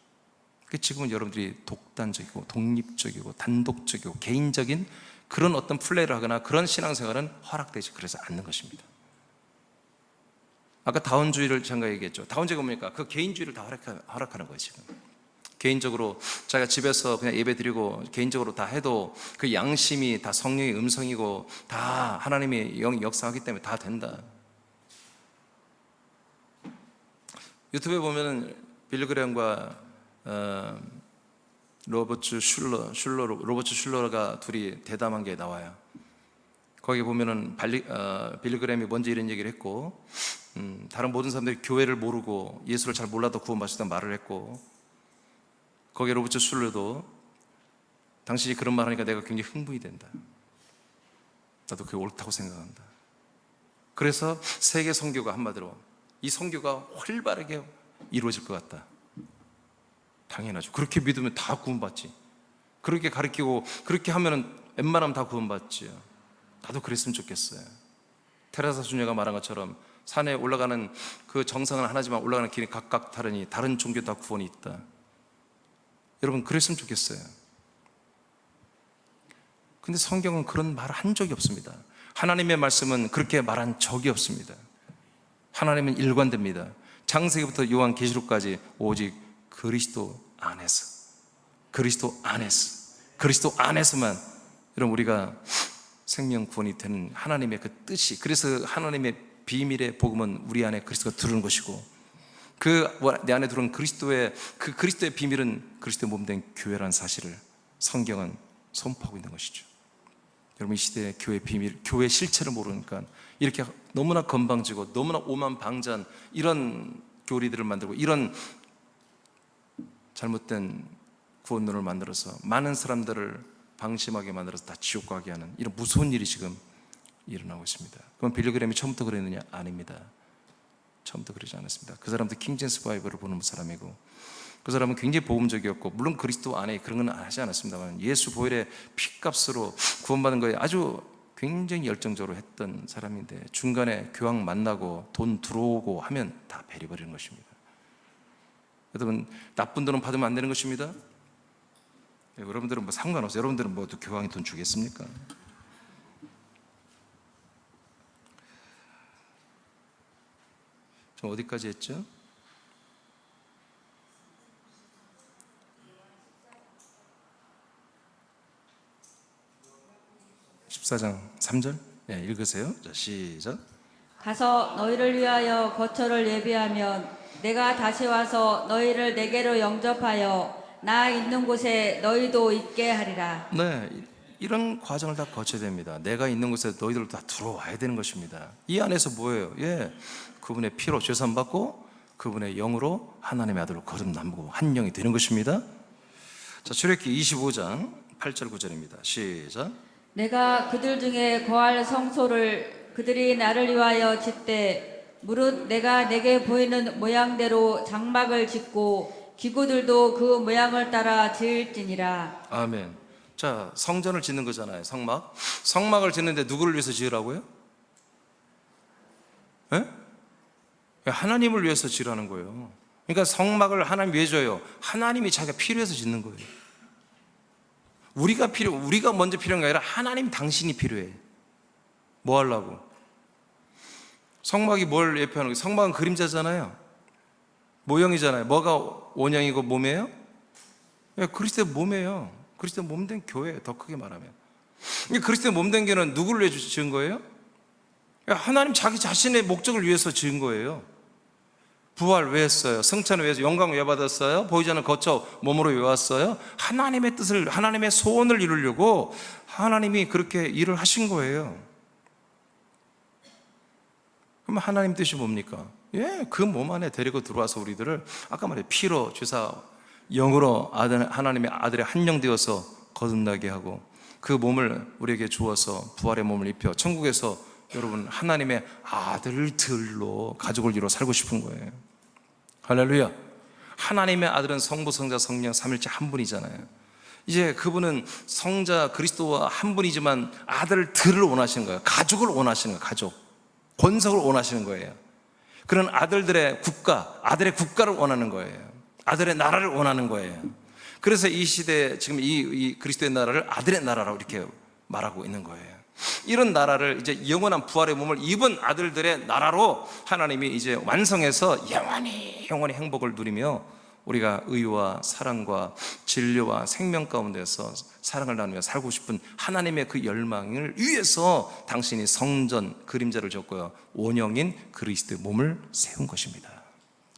지금은 여러분들이 독단적이고 독립적이고 단독적이고 개인적인 그런 어떤 플레이를 하거나 그런 신앙생활은 허락되지 그래서 않는 것입니다. 아까 다원주의를 제가 얘기했죠. 다원주의가 뭡니까? 그 개인주의를 다 허락하는 거예요. 지금 개인적으로 자기가 집에서 그냥 예배 드리고 개인적으로 다 해도 그 양심이 다 성령의 음성이고 다 하나님의 영이 역사하기 때문에 다 된다. 유튜브에 보면은 빌리그램과 로버트 슐러가 둘이 대담한 게 나와요. 거기 보면은 빌리그램이 먼저 이런 얘기를 했고, 다른 모든 사람들이 교회를 모르고 예수를 잘 몰라도 구원받았다는 말을 했고, 거기에 로버트 슐러도 당신이 그런 말 하니까 내가 굉장히 흥분이 된다. 나도 그게 옳다고 생각한다. 그래서 세계 선교가 한마디로 이 선교가 활발하게 이루어질 것 같다. 당연하죠. 그렇게 믿으면 다 구원받지. 그렇게 가르치고 그렇게 하면은 웬만하면 다 구원받지요. 나도 그랬으면 좋겠어요. 테레사 수녀가 말한 것처럼 산에 올라가는 그 정상은 하나지만 올라가는 길이 각각 다르니 다른 종교 다 구원이 있다. 여러분 그랬으면 좋겠어요. 근데 성경은 그런 말을 한 적이 없습니다. 하나님의 말씀은 그렇게 말한 적이 없습니다. 하나님은 일관됩니다. 창세기부터 요한계시록까지 오직 그리스도 안에서, 그리스도 안에서만 여러분 우리가 생명 구원이 되는 하나님의 그 뜻이, 그래서 하나님의 비밀의 복음은 우리 안에 그리스도가 들어오는 것이고, 내 안에 들어온 그리스도의 비밀은 그리스도의 몸된 교회라는 사실을 성경은 선포하고 있는 것이죠. 여러분, 이 시대의 교회 비밀, 교회 실체를 모르니까 이렇게 너무나 건방지고 너무나 오만방자한 이런 교리들을 만들고, 이런 잘못된 구원론을 만들어서 많은 사람들을 방심하게 만들어서 다 지옥 가게 하는 이런 무서운 일이 지금 일어나고 있습니다. 그럼 빌리그램이 처음부터 그랬느냐? 아닙니다. 처음부터 그러지 않았습니다. 그 사람도 킹제임스 바이블을 보는 사람이고, 그 사람은 굉장히 복음적이었고, 물론 그리스도 안에 그런 건 하지 않았습니다만 예수 보혈의 피값으로 구원받은 거에 아주 굉장히 열정적으로 했던 사람인데, 중간에 교황 만나고 돈 들어오고 하면 다 베려버리는 것입니다. 여러분, 나쁜 돈은 받으면 안 되는 것입니다. 여러분들은 뭐 상관없어요. 여러분들은 뭐 교황이 돈 주겠습니까? 좀 어디까지 했죠? 14장 3절? 네, 읽으세요. 자, 시작. 가서 너희를 위하여 거처를 예비하면 내가 다시 와서 너희를 내게로 영접하여 나 있는 곳에 너희도 있게 하리라. 네, 이런 과정을 다 거쳐야 됩니다. 내가 있는 곳에 너희들 다 들어와야 되는 것입니다. 이 안에서 뭐예요? 그분의 피로 죄산받고 그분의 영으로 하나님의 아들로 거듭나고 한 영이 되는 것입니다. 자, 출애굽기 25장 8절 9절입니다. 시작. 내가 그들 중에 거할 성소를 그들이 나를 위하여 짓되 무릇 내가 내게 보이는 모양대로 장막을 짓고 기구들도 그 모양을 따라 지을지니라. 아멘. 자, 성전을 짓는 거잖아요. 성막을 짓는데 누구를 위해서 지으라고요? 하나님을 위해서 지으라는 거예요. 그러니까 성막을 하나님 왜 줘요? 하나님이 자기가 필요해서 짓는 거예요. 우리가 먼저 필요한 게 아니라 하나님 당신이 필요해. 뭐 하려고? 성막이 뭘 예표하는 거예요? 성막은 그림자잖아요. 모형이잖아요. 뭐가 원형이고 몸이에요? 그리스도의 몸이에요. 그리스도의 몸된 교회예요. 더 크게 말하면. 그리스도의 몸된 교회는 누구를 위해 지은 거예요? 하나님 자기 자신의 목적을 위해서 지은 거예요. 부활 왜 했어요? 승천을 왜 해서 영광을 왜 받았어요? 보이지 않는 거처 몸으로 왜 왔어요? 하나님의 뜻을, 하나님의 소원을 이루려고 하나님이 그렇게 일을 하신 거예요. 그럼 하나님 뜻이 뭡니까? 그 몸 안에 데리고 들어와서 우리들을 아까 말해 피로 주사 영으로 하나님의 아들의 한 영 되어서 거듭나게 하고, 그 몸을 우리에게 주어서 부활의 몸을 입혀 천국에서 여러분 하나님의 아들들로 가족을 이루어 살고 싶은 거예요. 할렐루야. 하나님의 아들은 성부, 성자, 성령 삼일체 한 분이잖아요. 이제 그분은 성자 그리스도와 한 분이지만 아들들을 원하시는 거예요. 가족을 원하시는 거예요. 가족, 권속을 원하시는 거예요. 그런 아들들의 국가, 아들의 국가를 원하는 거예요. 아들의 나라를 원하는 거예요. 그래서 이 시대에 지금 이 그리스도의 나라를 아들의 나라라고 이렇게 말하고 있는 거예요. 이런 나라를 이제 영원한 부활의 몸을 입은 아들들의 나라로 하나님이 이제 완성해서 영원히 행복을 누리며 우리가 의와 사랑과 진리와 생명 가운데서 사랑을 나누며 살고 싶은 하나님의 그 열망을 위해서 당신이 성전 그림자를 줬고요, 원형인 그리스도의 몸을 세운 것입니다.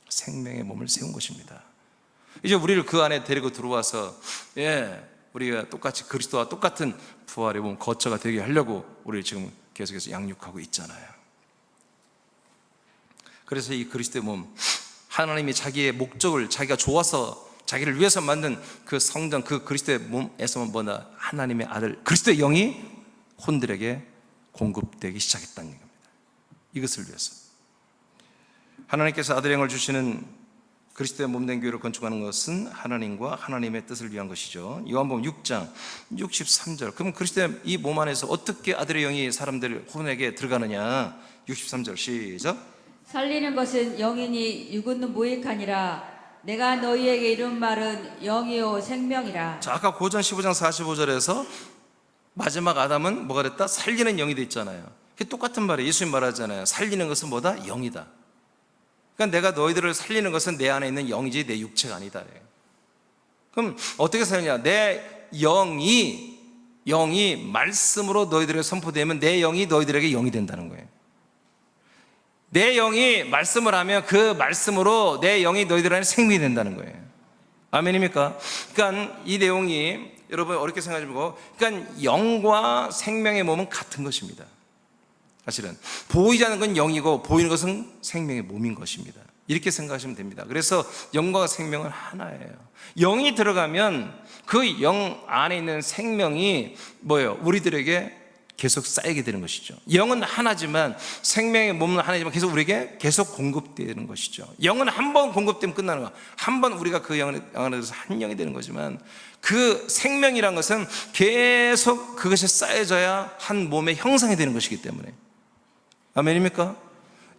생명의 몸을 세운 것입니다. 이제 우리를 그 안에 데리고 들어와서 우리가 똑같이 그리스도와 똑같은 부활의 몸 거처가 되게 하려고 우리를 지금 계속해서 양육하고 있잖아요. 그래서 이 그리스도의 몸, 하나님이 자기의 목적을 자기가 좋아서 자기를 위해서 만든 그 성전, 그 그리스도의 몸에서만 보나 하나님의 아들 그리스도의 영이 혼들에게 공급되기 시작했다는 겁니다. 이것을 위해서 하나님께서 아들의 영을 주시는 그리스도의 몸된 교회를 건축하는 것은 하나님과 하나님의 뜻을 위한 것이죠. 요한복음 6장 63절. 그럼 그리스도의 이 몸 안에서 어떻게 아들의 영이 사람들 혼에게 들어가느냐? 63절 시작. 살리는 것은 영이니 육은 무익하니라. 내가 너희에게 이룬 말은 영이요 생명이라. 자, 아까 고전 15장 45절에서 마지막 아담은 뭐가 됐다? 살리는 영이 됐잖아요. 똑같은 말이에요. 예수님 말하잖아요. 살리는 것은 뭐다? 영이다. 그러니까 내가 너희들을 살리는 것은 내 안에 있는 영이지 내 육체가 아니다. 그럼 어떻게 살리냐? 내 영이 영이 말씀으로 너희들에게 선포되면 내 영이 너희들에게 영이 된다는 거예요. 내 영이 말씀을 하면 그 말씀으로 내 영이 너희들에게 생명이 된다는 거예요. 아멘입니까? 그러니까 이 내용이 여러분 어렵게 생각하지 말고, 그러니까 영과 생명의 몸은 같은 것입니다. 사실은 보이지 않는 건 영이고 보이는 것은 생명의 몸인 것입니다. 이렇게 생각하시면 됩니다. 그래서 영과 생명은 하나예요. 영이 들어가면 그 영 안에 있는 생명이 뭐예요? 우리들에게 계속 쌓이게 되는 것이죠. 영은 하나지만 생명의 몸은 하나지만 계속 우리에게 계속 공급되는 것이죠. 영은 한 번 공급되면 끝나는 거야. 한 번 우리가 그 영 안에서 한 영이 되는 거지만 그 생명이란 것은 계속 그것이 쌓여져야 한 몸의 형상이 되는 것이기 때문에. 아멘입니까?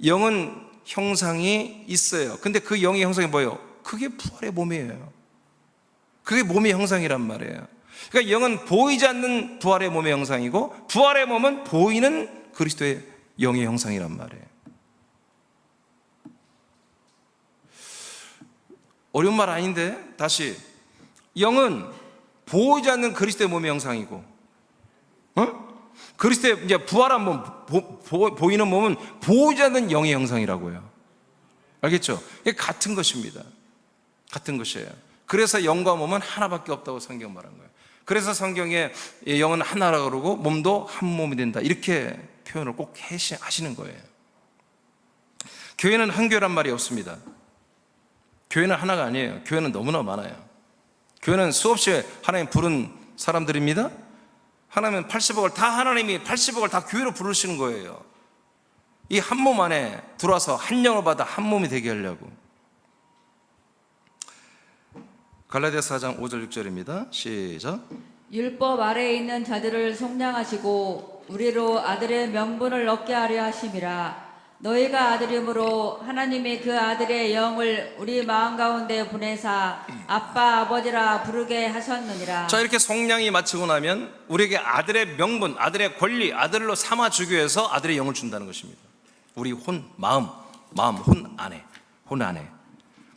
영은 형상이 있어요. 근데 그 영의 형상이 뭐예요? 그게 부활의 몸이에요. 그게 몸의 형상이란 말이에요. 그러니까 영은 보이지 않는 부활의 몸의 형상이고 부활의 몸은 보이는 그리스도의 영의 형상이란 말이에요. 어려운 말 아닌데 다시, 영은 보이지 않는 그리스도의 몸의 형상이고, 그리스도의 이제 부활한 몸, 보이는 몸은 보이지 않는 영의 형상이라고요. 알겠죠? 이게 같은 것입니다. 같은 것이에요. 그래서 영과 몸은 하나밖에 없다고 성경 말한 거예요. 그래서 성경에 영은 하나라고 그러고 몸도 한 몸이 된다, 이렇게 표현을 꼭 하시는 거예요. 교회는 한 교회란 말이 없습니다. 교회는 하나가 아니에요. 교회는 너무나 많아요. 교회는 수없이 하나님 부른 사람들입니다. 하나님은 80억을 다, 하나님이 80억을 다 교회로 부르시는 거예요. 이 한 몸 안에 들어와서 한 영을 받아 한 몸이 되게 하려고. 갈라디아서 4장 5절 6절입니다. 시작. 율법 아래에 있는 자들을 속량하시고 우리로 아들의 명분을 얻게 하려 하심이라. 너희가 아들이므로 하나님이 그 아들의 영을 우리 마음 가운데 보내사 아빠 아버지라 부르게 하셨느니라. 자, 이렇게 속량이 마치고 나면 우리에게 아들의 명분, 아들의 권리, 아들로 삼아주기 위해서 아들의 영을 준다는 것입니다. 우리 마음, 혼 안에.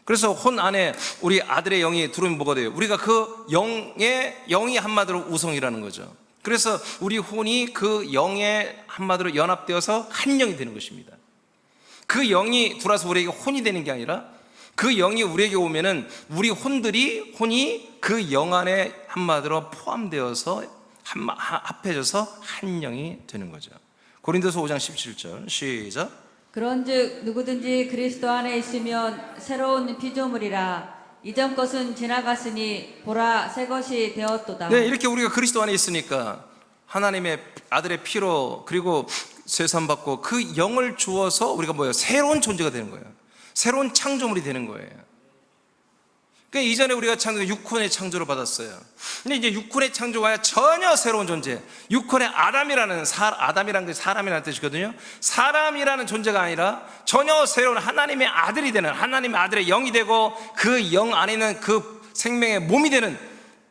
그래서 혼 안에 우리 아들의 영이 들어오면 뭐가 돼요? 우리가 그 영이 한마디로 우성이라는 거죠. 그래서 우리 혼이 그 영에 한마디로 연합되어서 한 영이 되는 것입니다. 그 영이 들어와서 우리에게 혼이 되는 게 아니라 그 영이 우리에게 오면은 우리 혼이 그 영 안에 한마디로 포함되어서 합해져서 한 영이 되는 거죠. 고린도서 5장 17절 시작. 그런즉 누구든지 그리스도 안에 있으면 새로운 피조물이라. 이전 것은 지나갔으니 보라 새 것이 되었도다. 네, 이렇게 우리가 그리스도 안에 있으니까 하나님의 아들의 피로 그리고 세산받고 그 영을 주어서 우리가 뭐예요? 새로운 존재가 되는 거예요. 새로운 창조물이 되는 거예요. 그러니까 이전에 우리가 육혼의 창조를 받았어요. 근데 이제 육혼의 창조가 전혀 새로운 존재, 육혼의 아담이라는 게 사람이라는 뜻이거든요. 사람이라는 존재가 아니라 전혀 새로운 하나님의 아들이 되는, 하나님의 아들의 영이 되고 그 영 안에 있는 그 생명의 몸이 되는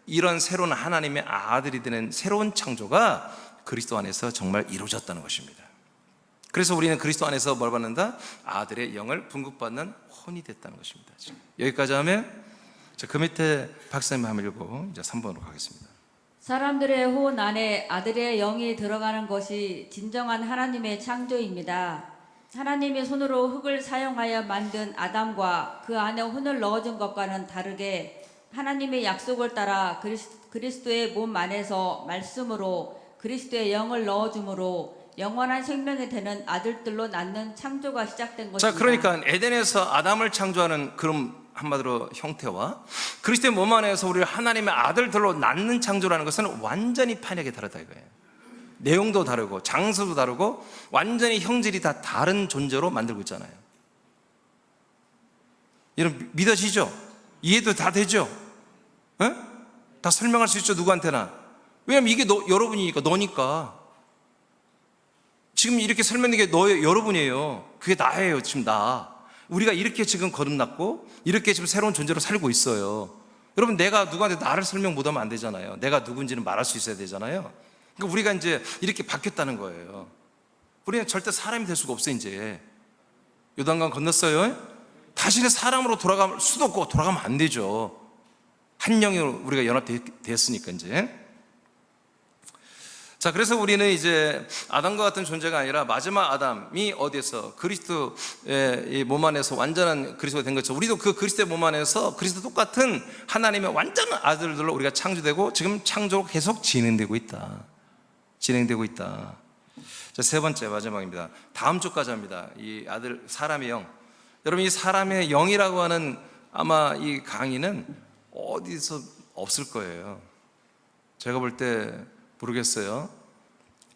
이런 새로운 하나님의 아들이 되는 새로운 창조가 그리스도 안에서 정말 이루어졌다는 것입니다. 그래서 우리는 그리스도 안에서 뭘 받는다? 아들의 영을 분급받는 혼이 됐다는 것입니다. 여기까지 하면 그 밑에 박사님 한번 읽고 이제 3번으로 가겠습니다. 사람들의 혼 안에 아들의 영이 들어가는 것이 진정한 하나님의 창조입니다. 하나님이 손으로 흙을 사용하여 만든 아담과 그 안에 혼을 넣어준 것과는 다르게 하나님의 약속을 따라 그리스도의 몸 안에서 말씀으로 그리스도의 영을 넣어줌으로 영원한 생명이 되는 아들들로 낳는 창조가 시작된 것입니다. 자, 그러니까 에덴에서 아담을 창조하는 그런 한마디로 형태와 그리스도의 몸 안에서 우리를 하나님의 아들들로 낳는 창조라는 것은 완전히 판약이 다르다 이거예요. 내용도 다르고 장소도 다르고 완전히 형질이 다 다른 존재로 만들고 있잖아요. 여러분 믿어지죠? 이해도 다 되죠? 에? 다 설명할 수 있죠, 누구한테나. 왜냐면 이게 여러분이니까, 너니까. 지금 이렇게 설명된 게 여러분이에요. 그게 나예요, 지금 나. 우리가 이렇게 지금 거듭났고 이렇게 지금 새로운 존재로 살고 있어요. 여러분, 내가 누구한테 나를 설명 못하면 안 되잖아요. 내가 누군지는 말할 수 있어야 되잖아요. 그러니까 우리가 이제 이렇게 바뀌었다는 거예요. 우리는 절대 사람이 될 수가 없어요. 이제 요단강 건넜어요. 다시는 사람으로 돌아갈 수도 없고 돌아가면 안 되죠. 한 영으로 우리가 연합되었으니까 이제. 자, 그래서 우리는 이제 아담과 같은 존재가 아니라 마지막 아담이 어디에서 그리스도의 이 몸 안에서 완전한 그리스도가 된 것처럼 우리도 그 그리스도의 몸 안에서 그리스도 똑같은 하나님의 완전한 아들들로 우리가 창조되고 지금 창조가 계속 진행되고 있다. 진행되고 있다. 자, 세 번째 마지막입니다. 다음 주까지 합니다. 이 아들 사람의 영. 여러분, 이 사람의 영이라고 하는 아마 이 강의는 어디서 없을 거예요. 제가 볼 때 모르겠어요.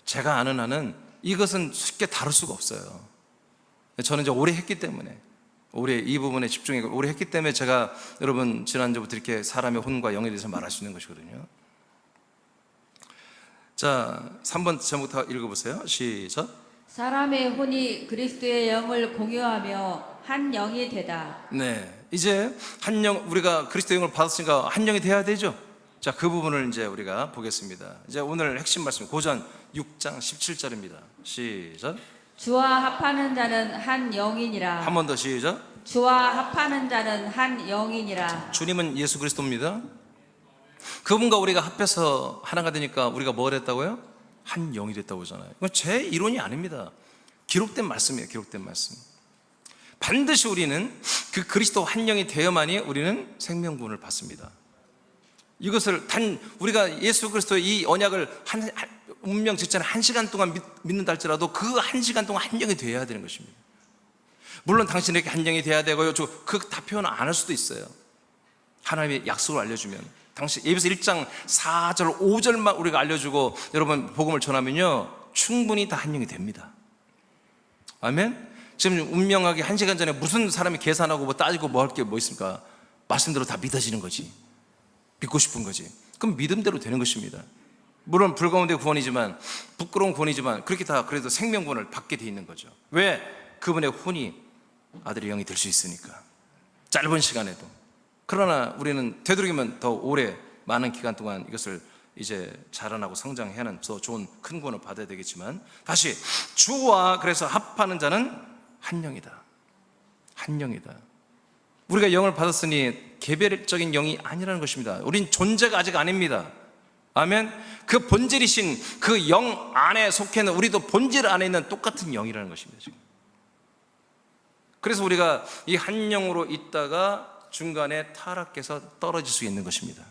제가 아는 한은 이것은 쉽게 다룰 수가 없어요. 저는 이제 오래 했기 때문에, 오래 이 부분에 집중해 오래 했기 때문에 제가 여러분 지난주부터 이렇게 사람의 혼과 영에 대해서 말할 수 있는 것이거든요. 자, 3번 제목부터 읽어보세요. 시작. 사람의 혼이 그리스도의 영을 공유하며 한 영이 되다. 네, 이제 한 영, 우리가 그리스도 영을 받았으니까 한 영이 돼야 되죠. 자, 그 부분을 이제 우리가 보겠습니다. 이제 오늘 핵심 말씀 고전 6장 17절입니다. 시작. 주와 합하는 자는 한 영이니라. 한 번 더 시작. 주와 합하는 자는 한 영이니라. 주님은 예수 그리스도입니다. 그분과 우리가 합해서 하나가 되니까 우리가 뭘 했다고요? 한 영이 됐다고 하잖아요. 이건 제 이론이 아닙니다. 기록된 말씀이에요. 기록된 말씀. 반드시 우리는 그 그리스도 한 영이 되어야만이 우리는 생명분을 받습니다. 이것을 우리가 예수 그리스도의 이 언약을 운명 직전에 1시간 동안 믿는다 할지라도 그 1시간 동안 한 영이 되어야 되는 것입니다. 물론 당신에게 한 영이 되어야 되고요. 다 표현 안 할 수도 있어요. 하나님의 약속을 알려주면 당신 예배서 1장 4절 5절만 우리가 알려주고 여러분 복음을 전하면요 충분히 다 한 영이 됩니다. 아멘. 지금 운명하게 1시간 전에 무슨 사람이 계산하고 뭐 따지고 뭐 할 게 뭐 있습니까? 말씀대로 다 믿어지는 거지. 믿고 싶은 거지. 그럼 믿음대로 되는 것입니다. 물론 불가운데 구원이지만 부끄러운 구원이지만 그렇게 다 그래도 생명구원을 받게 돼 있는 거죠. 왜? 그분의 혼이 아들의 영이 될 수 있으니까. 짧은 시간에도. 그러나 우리는 되도록이면 더 오래 많은 기간 동안 이것을 이제 자라나고 성장해야 하는 더 좋은 큰 구원을 받아야 되겠지만 다시 주와 그래서 합하는 자는 한 영이다. 한 영이다. 우리가 영을 받았으니 개별적인 영이 아니라는 것입니다. 우린 존재가 아직 아닙니다. 아멘. 그 본질이신 그 영 안에 속해 있는 우리도 본질 안에 있는 똑같은 영이라는 것입니다. 지금. 그래서 우리가 이 한 영으로 있다가 중간에 타락해서 떨어질 수 있는 것입니다.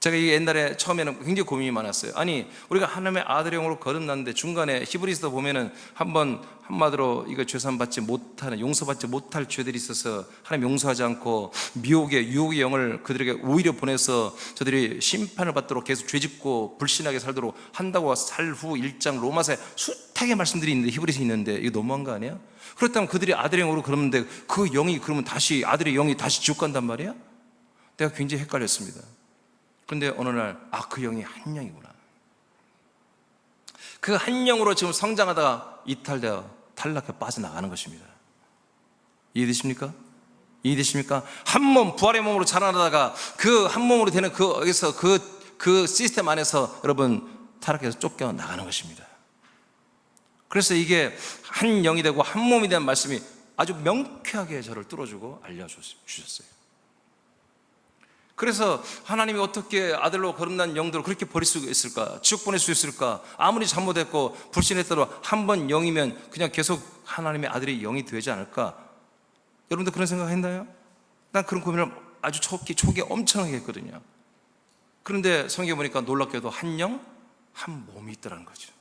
제가 이 옛날에 처음에는 굉장히 고민이 많았어요. 아니 우리가 하나님의 아들의 영으로 거듭났는데 중간에 히브리서도 보면은 한번 한마디로 이거 죄산 받지 못하는 용서받지 못할 죄들이 있어서 하나님 용서하지 않고 유혹의 영을 그들에게 오히려 보내서 저들이 심판을 받도록 계속 죄짓고 불신하게 살도록 한다고 살후 1장 로마서에 숱하게 말씀들이 있는데 히브리서에 있는데 이거 너무한 거 아니야? 그렇다면 그들이 아들의 영으로 그러는데 그 영이 그러면 다시 아들의 영이 다시 지옥 간단 말이야? 내가 굉장히 헷갈렸습니다. 그런데 어느 날 그 영이 한 영이구나. 그 한 영으로 지금 성장하다가 이탈되어 탈락해 빠져나가는 것입니다. 이해되십니까? 이해되십니까? 한 몸 부활의 몸으로 자라나다가 그 한 몸으로 되는 여기서 그 시스템 안에서 여러분 타락해서 쫓겨 나가는 것입니다. 그래서 이게 한 영이 되고 한 몸이 된 말씀이 아주 명쾌하게 저를 뚫어주고 알려주셨어요. 그래서 하나님이 어떻게 아들로 거듭난 영들을 그렇게 버릴 수 있을까? 지옥 보낼 수 있을까? 아무리 잘못했고 불신했더라도 한 번 영이면 그냥 계속 하나님의 아들이 영이 되지 않을까? 여러분도 그런 생각 했나요? 난 그런 고민을 아주 초기에 엄청나게 했거든요. 그런데 성경에 보니까 놀랍게도 한 영, 한 몸이 있더라는 거죠.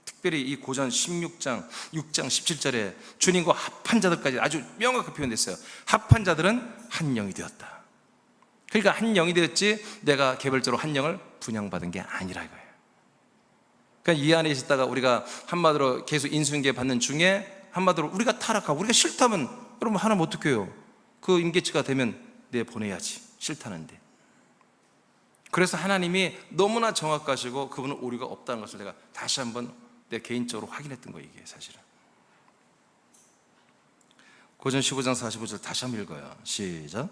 특별히 이 고전 16장 6장 17절에 주님과 합한 자들까지 아주 명확하게 표현됐어요. 합한 자들은 한 영이 되었다. 그러니까 한 영이 되었지 내가 개별적으로 한 영을 분양받은 게 아니라 이거예요. 그러니까 이 안에 있었다가 우리가 한마디로 계속 인수인계 받는 중에 한마디로 우리가 타락하고 우리가 싫다면 여러분 하나님 어떻게 해요? 그 임계치가 되면 내보내야지. 싫다는데. 그래서 하나님이 너무나 정확하시고 그분은 오류가 없다는 것을 내가 다시 한번 내 개인적으로 확인했던 거예요. 이게 사실은. 고전 15장 45절 다시 한번 읽어요. 시작.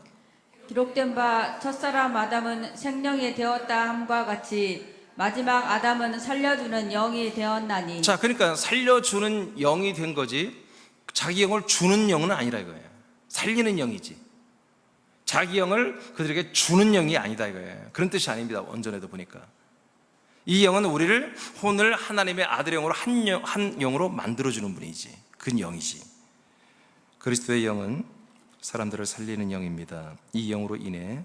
기록된 바 첫사람 아담은 생명이 되었다 함과 같이 마지막 아담은 살려주는 영이 되었나니. 자, 그러니까 살려주는 영이 된 거지 자기 영을 주는 영은 아니라 이거예요. 살리는 영이지 자기 영을 그들에게 주는 영이 아니다 이거예요. 그런 뜻이 아닙니다. 원전에도 보니까 이 영은 우리를 혼을 하나님의 아들의 영으로 한 영으로 만들어주는 분이지. 그 영이지. 그리스도의 영은 사람들을 살리는 영입니다. 이 영으로 인해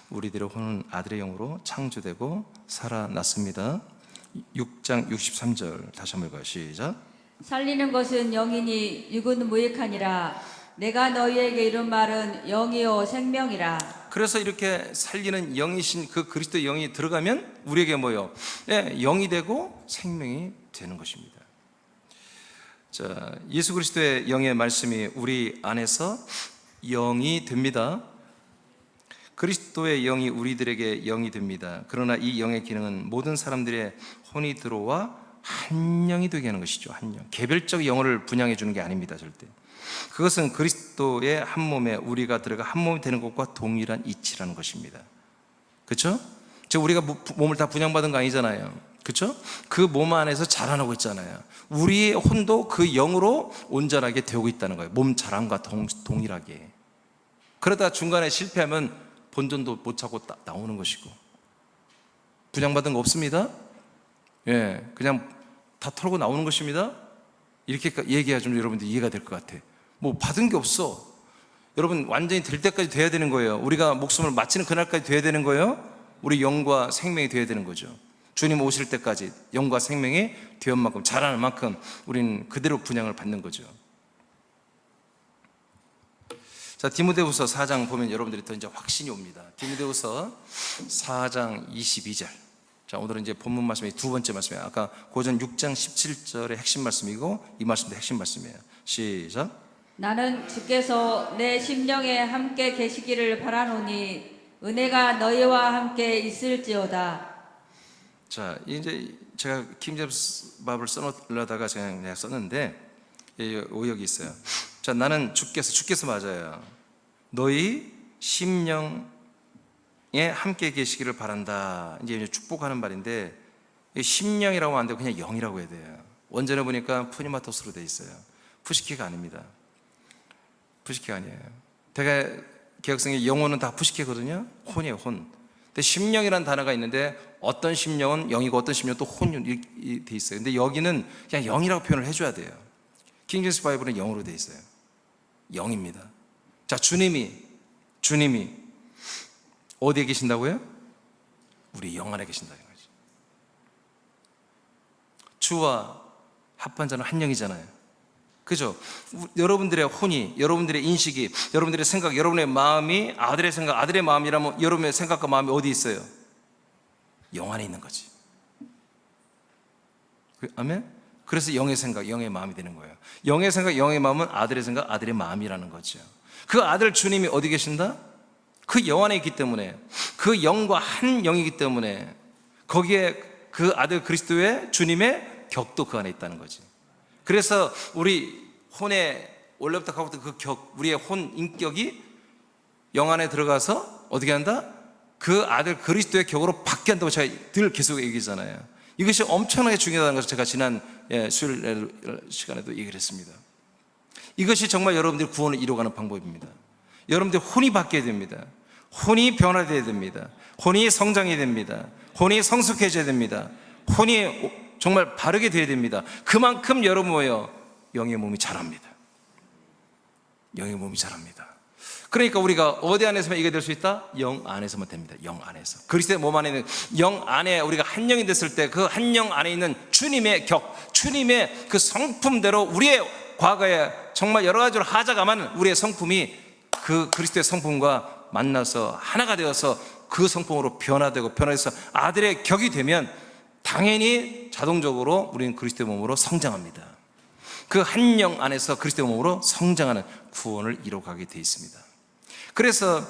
우리들의 혼은 아들의 영으로 창조되고 살아났습니다. 6장 63절 다시 한번 읽어요. 시작. 살리는 것은 영이니 육은 무익하니라. 내가 너희에게 이른 말은 영이요 생명이라. 그래서 이렇게 살리는 영이신 그 그리스도의 영이 들어가면 우리에게 뭐요? 영이 되고 생명이 되는 것입니다. 자, 예수 그리스도의 영의 말씀이 우리 안에서 영이 됩니다. 그리스도의 영이 우리들에게 영이 됩니다. 그러나 이 영의 기능은 모든 사람들의 혼이 들어와 한 영이 되게 하는 것이죠. 한 영. 개별적 영혼을 분양해 주는 게 아닙니다. 절대. 그것은 그리스도의 한 몸에 우리가 들어가 한 몸이 되는 것과 동일한 이치라는 것입니다. 그렇죠? 즉 우리가 몸을 다 분양받은 거 아니잖아요. 그렇죠? 그 몸 안에서 자라나고 있잖아요. 우리의 혼도 그 영으로 온전하게 되고 있다는 거예요. 몸 자랑과 동일하게. 그러다 중간에 실패하면 본전도 못 찾고 나오는 것이고. 분양받은 거 없습니다. 예, 그냥 다 털고 나오는 것입니다. 이렇게 얘기해야 좀 여러분들 이해가 될 것 같아. 뭐 받은 게 없어. 여러분 완전히 될 때까지 돼야 되는 거예요. 우리가 목숨을 마치는 그날까지 돼야 되는 거예요. 우리 영과 생명이 돼야 되는 거죠. 주님 오실 때까지 영과 생명이 되었 만큼 자라는 만큼 우리는 그대로 분양을 받는 거죠. 자, 디모데후서 4장 보면 여러분들이 더 이제 확신이 옵니다. 디모데후서 4장 22절. 자, 오늘은 이제 본문 말씀이 두 번째 말씀이에요. 아까 고전 6장 17절의 핵심 말씀이고 이 말씀도 핵심 말씀이에요. 시작. 나는 주께서 내 심령에 함께 계시기를 바라노니 은혜가 너희와 함께 있을지어다. 자, 이제 제가 킹제임스 바이블 써놓으려다가 그냥 썼는데 오역이 있어요. 자, 나는 주께서 맞아요. 너희 심령에 함께 계시기를 바란다. 이제 축복하는 말인데 심령이라고 안 되고 그냥 영이라고 해야 돼요. 원전에 보니까 푸니마토스로 돼 있어요. 푸시키가 아닙니다. 푸시키가 아니에요. 대개 개혁성의 영혼은 다 푸시키거든요. 혼이에요, 혼. 근데 심령이라는 단어가 있는데 어떤 심령은 영이고 어떤 심령은 또 혼이 돼 있어요. 근데 여기는 그냥 영이라고 표현을 해줘야 돼요. 킹제임스 바이블은 영으로 돼 있어요. 영입니다. 자, 주님이 어디에 계신다고요? 우리 영 안에 계신다는 거죠. 주와 합한 자는 한 영이잖아요. 그죠? 여러분들의 혼이, 여러분들의 인식이, 여러분들의 생각, 여러분의 마음이 아들의 생각, 아들의 마음이라면 여러분의 생각과 마음이 어디 있어요? 영 안에 있는 거지. 아멘? 그래서 영의 생각, 영의 마음이 되는 거예요. 영의 생각, 영의 마음은 아들의 생각, 아들의 마음이라는 거죠. 그 아들 주님이 어디 계신다? 그 영 안에 있기 때문에, 그 영과 한 영이기 때문에 거기에 그 아들 그리스도의 주님의 격도 그 안에 있다는 거지. 그래서 우리 혼의 원래부터 갖고 있던 그 격, 우리의 혼 인격이 영 안에 들어가서 어떻게 한다? 그 아들 그리스도의 격으로 받게 한다고 제가 늘 계속 얘기하잖아요. 이것이 엄청나게 중요하다는 것을 제가 지난 수요일 시간에도 얘기를 했습니다. 이것이 정말 여러분들이 구원을 이루어가는 방법입니다. 여러분들 혼이 바뀌어야 됩니다. 혼이 변화되어야 됩니다. 혼이 성장해야 됩니다. 혼이 성숙해져야 됩니다. 혼이 정말 바르게 되어야 됩니다. 그만큼 여러분 뭐예요? 영의 몸이 자랍니다. 영의 몸이 자랍니다. 그러니까 우리가 어디 안에서만 이게 될 수 있다? 영 안에서만 됩니다. 영 안에서. 그리스도의 몸 안에 있는 영 안에 우리가 한 영이 됐을 때 그 한 영 안에 있는 주님의 격, 주님의 그 성품대로 우리의 과거에 정말 여러 가지로 하자가만 우리의 성품이 그 그리스도의 성품과 만나서 하나가 되어서 그 성품으로 변화해서 아들의 격이 되면 당연히 자동적으로 우리는 그리스도의 몸으로 성장합니다. 그 한 영 안에서 그리스도의 몸으로 성장하는 구원을 이루어가게 되어 있습니다. 그래서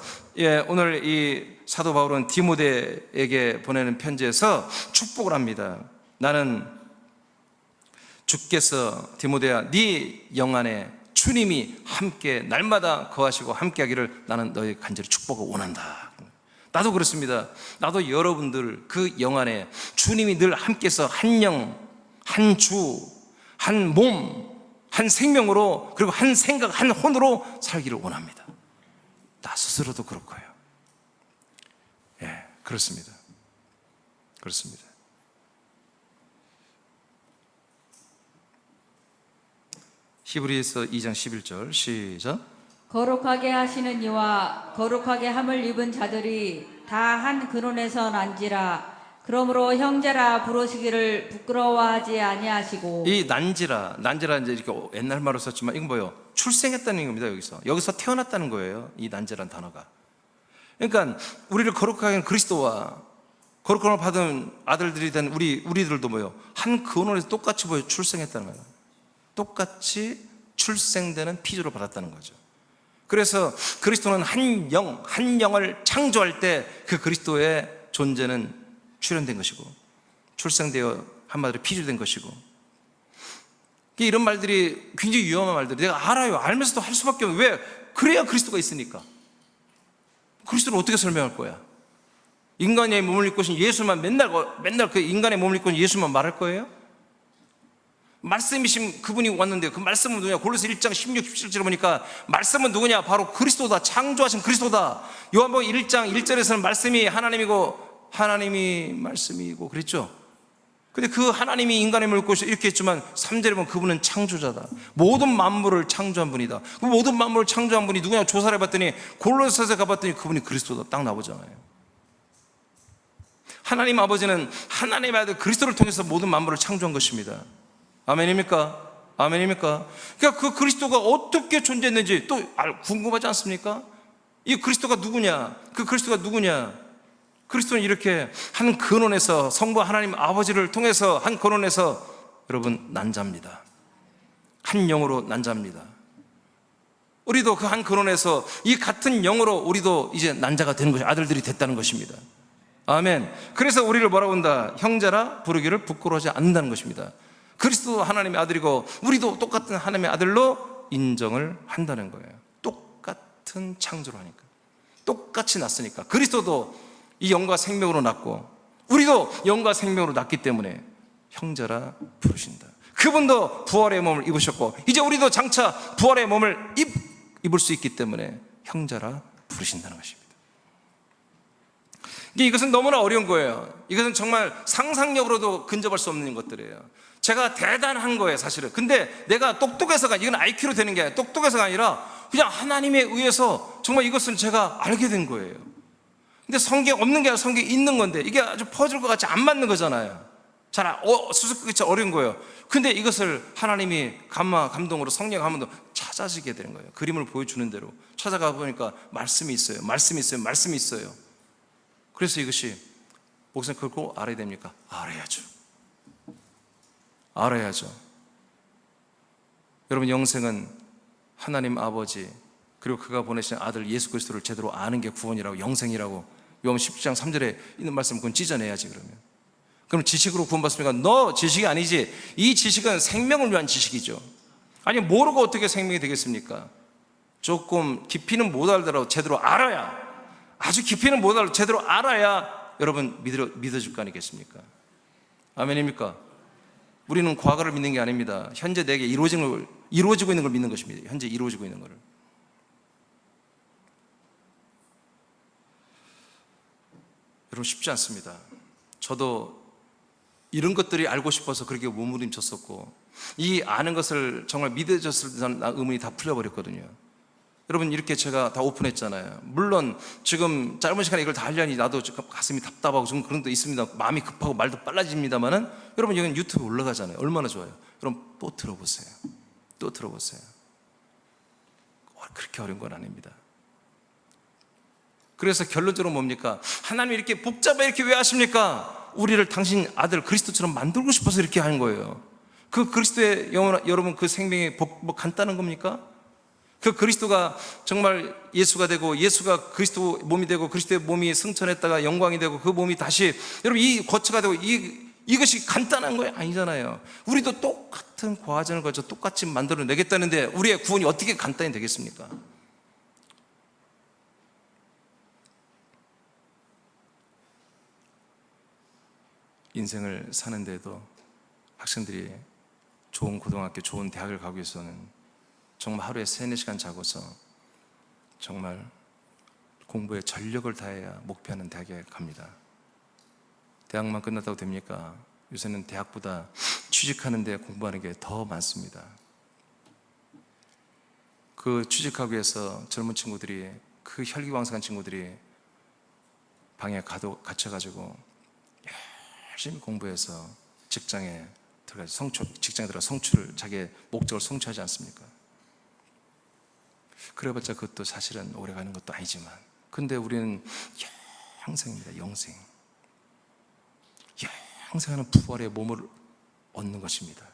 오늘 이 사도 바울은 디모데에게 보내는 편지에서 축복을 합니다. 나는 주께서 디모데야 네 영 안에 주님이 함께 날마다 거하시고 함께하기를 나는 너희 간절히 축복을 원한다. 나도 그렇습니다. 나도 여러분들 그 영 안에 주님이 늘 함께서 한 영, 한 주, 한 몸, 한 생명으로 그리고 한 생각, 한 혼으로 살기를 원합니다. 나 스스로도 그렇고요. 그렇습니다. 그렇습니다. 히브리서 2장 11절 시작. 거룩하게 하시는 이와 거룩하게 함을 입은 자들이 다 한 근원에서 난지라. 그러므로 형제라 부르시기를 부끄러워하지 아니하시고. 이 난지라 이제 이렇게 옛날 말로 썼지만 이건 뭐예요? 출생했다는 겁니다. 여기서 태어났다는 거예요. 이 난지란 단어가. 그러니까 우리를 거룩하게 하는 그리스도와 거룩함을 받은 아들들이 된 우리들도 뭐예요? 한 근원에서 똑같이 뭐예요? 출생했다는 거예요. 똑같이 출생되는 피조를 받았다는 거죠. 그래서 그리스도는 한 영을 창조할 때 그 그리스도의 존재는 출현된 것이고, 출생되어 한마디로 피조된 것이고, 이런 말들이 굉장히 위험한 말들이, 내가 알아요. 알면서도 할 수밖에 없어요. 왜? 그래야 그리스도가 있으니까. 그리스도를 어떻게 설명할 거야? 인간의 몸을 입고 오신 예수만 맨날 그 인간의 몸을 입고 오신 예수만 말할 거예요? 말씀이신 그분이 왔는데 그 말씀은 누구냐? 골로새 1장 16, 17절에 보니까 말씀은 누구냐? 바로 그리스도다. 창조하신 그리스도다. 요한복음 1장 1절에서는 말씀이 하나님이고 하나님이 말씀이고 그랬죠. 근데 그 하나님이 인간의 몸을 입고 이렇게 했지만 3절에 보면 그분은 창조자다. 모든 만물을 창조한 분이다. 그 모든 만물을 창조한 분이 누구냐? 조사를 해봤더니 골로새서 가봤더니 그분이 그리스도다. 딱 나오잖아요. 하나님 아버지는 하나님의 아들 그리스도를 통해서 모든 만물을 창조한 것입니다. 아멘입니까? 아멘입니까? 그러니까 그 그리스도가 어떻게 존재했는지 또 궁금하지 않습니까? 이 그리스도가 누구냐? 그 그리스도가 누구냐? 그리스도는 이렇게 한 근원에서 성부 하나님 아버지를 통해서 한 근원에서 여러분 난자입니다. 한 영으로 난자입니다. 우리도 그 한 근원에서 이 같은 영으로 우리도 이제 난자가 되는 것이 아들들이 됐다는 것입니다. 아멘. 그래서 우리를 뭐라고 한다? 형제라 부르기를 부끄러워하지 않는다는 것입니다. 그리스도 하나님의 아들이고 우리도 똑같은 하나님의 아들로 인정을 한다는 거예요. 똑같은 창조를 하니까, 똑같이 났으니까. 그리스도도 이 영과 생명으로 났고 우리도 영과 생명으로 났기 때문에 형제라 부르신다. 그분도 부활의 몸을 입으셨고 이제 우리도 장차 부활의 몸을 입을 수 있기 때문에 형제라 부르신다는 것입니다. 이것은 너무나 어려운 거예요. 이것은 정말 상상력으로도 근접할 수 없는 것들이에요. 제가 대단한 거예요, 사실은. 근데 내가 똑똑해서가, 이건 IQ로 되는 게 아니라 똑똑해서가 아니라 그냥 하나님에 의해서 정말 이것을 제가 알게 된 거예요. 근데 성경 없는 게 아니라 성경에 있는 건데 이게 아주 퍼즐과 같이 안 맞는 거잖아요. 수수께끼 어려운 거예요. 근데 이것을 하나님이 감동으로 성령 감동으로 찾아지게 되는 거예요. 그림을 보여주는 대로 찾아가 보니까 말씀이 있어요. 말씀이 있어요. 말씀이 있어요. 그래서 이것이 목사님 그걸 꼭 알아야 됩니까? 알아야죠. 여러분, 영생은 하나님 아버지 그리고 그가 보내신 아들 예수 그리스도를 제대로 아는 게 구원이라고, 영생이라고 요한 10장 3절에 있는 말씀 그건 찢어내야지. 그럼 지식으로 구원받습니까? 너 지식이 아니지. 이 지식은 생명을 위한 지식이죠. 아니 모르고 어떻게 생명이 되겠습니까? 조금 깊이는 못 알더라도 제대로 알아야, 아주 깊이는 못 알아도 제대로 알아야 여러분 믿어줄 거 아니겠습니까? 아멘입니까? 우리는 과거를 믿는 게 아닙니다. 현재 내게 이루어지고 있는 걸 믿는 것입니다. 현재 이루어지고 있는 것을. 여러분 쉽지 않습니다. 저도 이런 것들이 알고 싶어서 그렇게 몸부림쳤었고, 이 아는 것을 정말 믿어졌을 때 의문이 다 풀려버렸거든요. 여러분 이렇게 제가 다 오픈했잖아요. 물론 지금 짧은 시간에 이걸 다 하려니 나도 가슴이 답답하고 좀 그런 것도 있습니다. 마음이 급하고 말도 빨라집니다만은 여러분 이건 유튜브에 올라가잖아요. 얼마나 좋아요. 여러분 또 들어보세요. 그렇게 어려운 건 아닙니다. 그래서 결론적으로 뭡니까? 하나님이 이렇게 복잡하게 이렇게 왜 하십니까? 우리를 당신 아들 그리스도처럼 만들고 싶어서 이렇게 하는 거예요. 그 그리스도의 여러분 그 생명이 뭐 간단한 겁니까? 그 그리스도가 정말 예수가 되고 예수가 그리스도 몸이 되고 그리스도의 몸이 승천했다가 영광이 되고 그 몸이 다시 여러분 이 거처가 되고 이것이 간단한 거예요? 아니잖아요. 우리도 똑같은 과정을 거쳐 똑같이 만들어내겠다는데 우리의 구원이 어떻게 간단히 되겠습니까? 인생을 사는데도 학생들이 좋은 고등학교, 좋은 대학을 가기 위해서는 정말 하루에 3-4시간 자고서 정말 공부에 전력을 다해야 목표하는 대학에 갑니다. 대학만 끝났다고 됩니까? 요새는 대학보다 취직하는 데 공부하는 게 더 많습니다. 그 취직하기 위해서 젊은 친구들이, 그 혈기왕성한 친구들이 방에 갇혀가지고 열심히 공부해서 직장에 들어가서 직장에 들어가 성취를, 자기의 목적을 성취하지 않습니까? 그래봤자 그것도 사실은 오래가는 것도 아니지만, 근데 우리는 영생입니다. 영생. 영생하는 부활의 몸을 얻는 것입니다.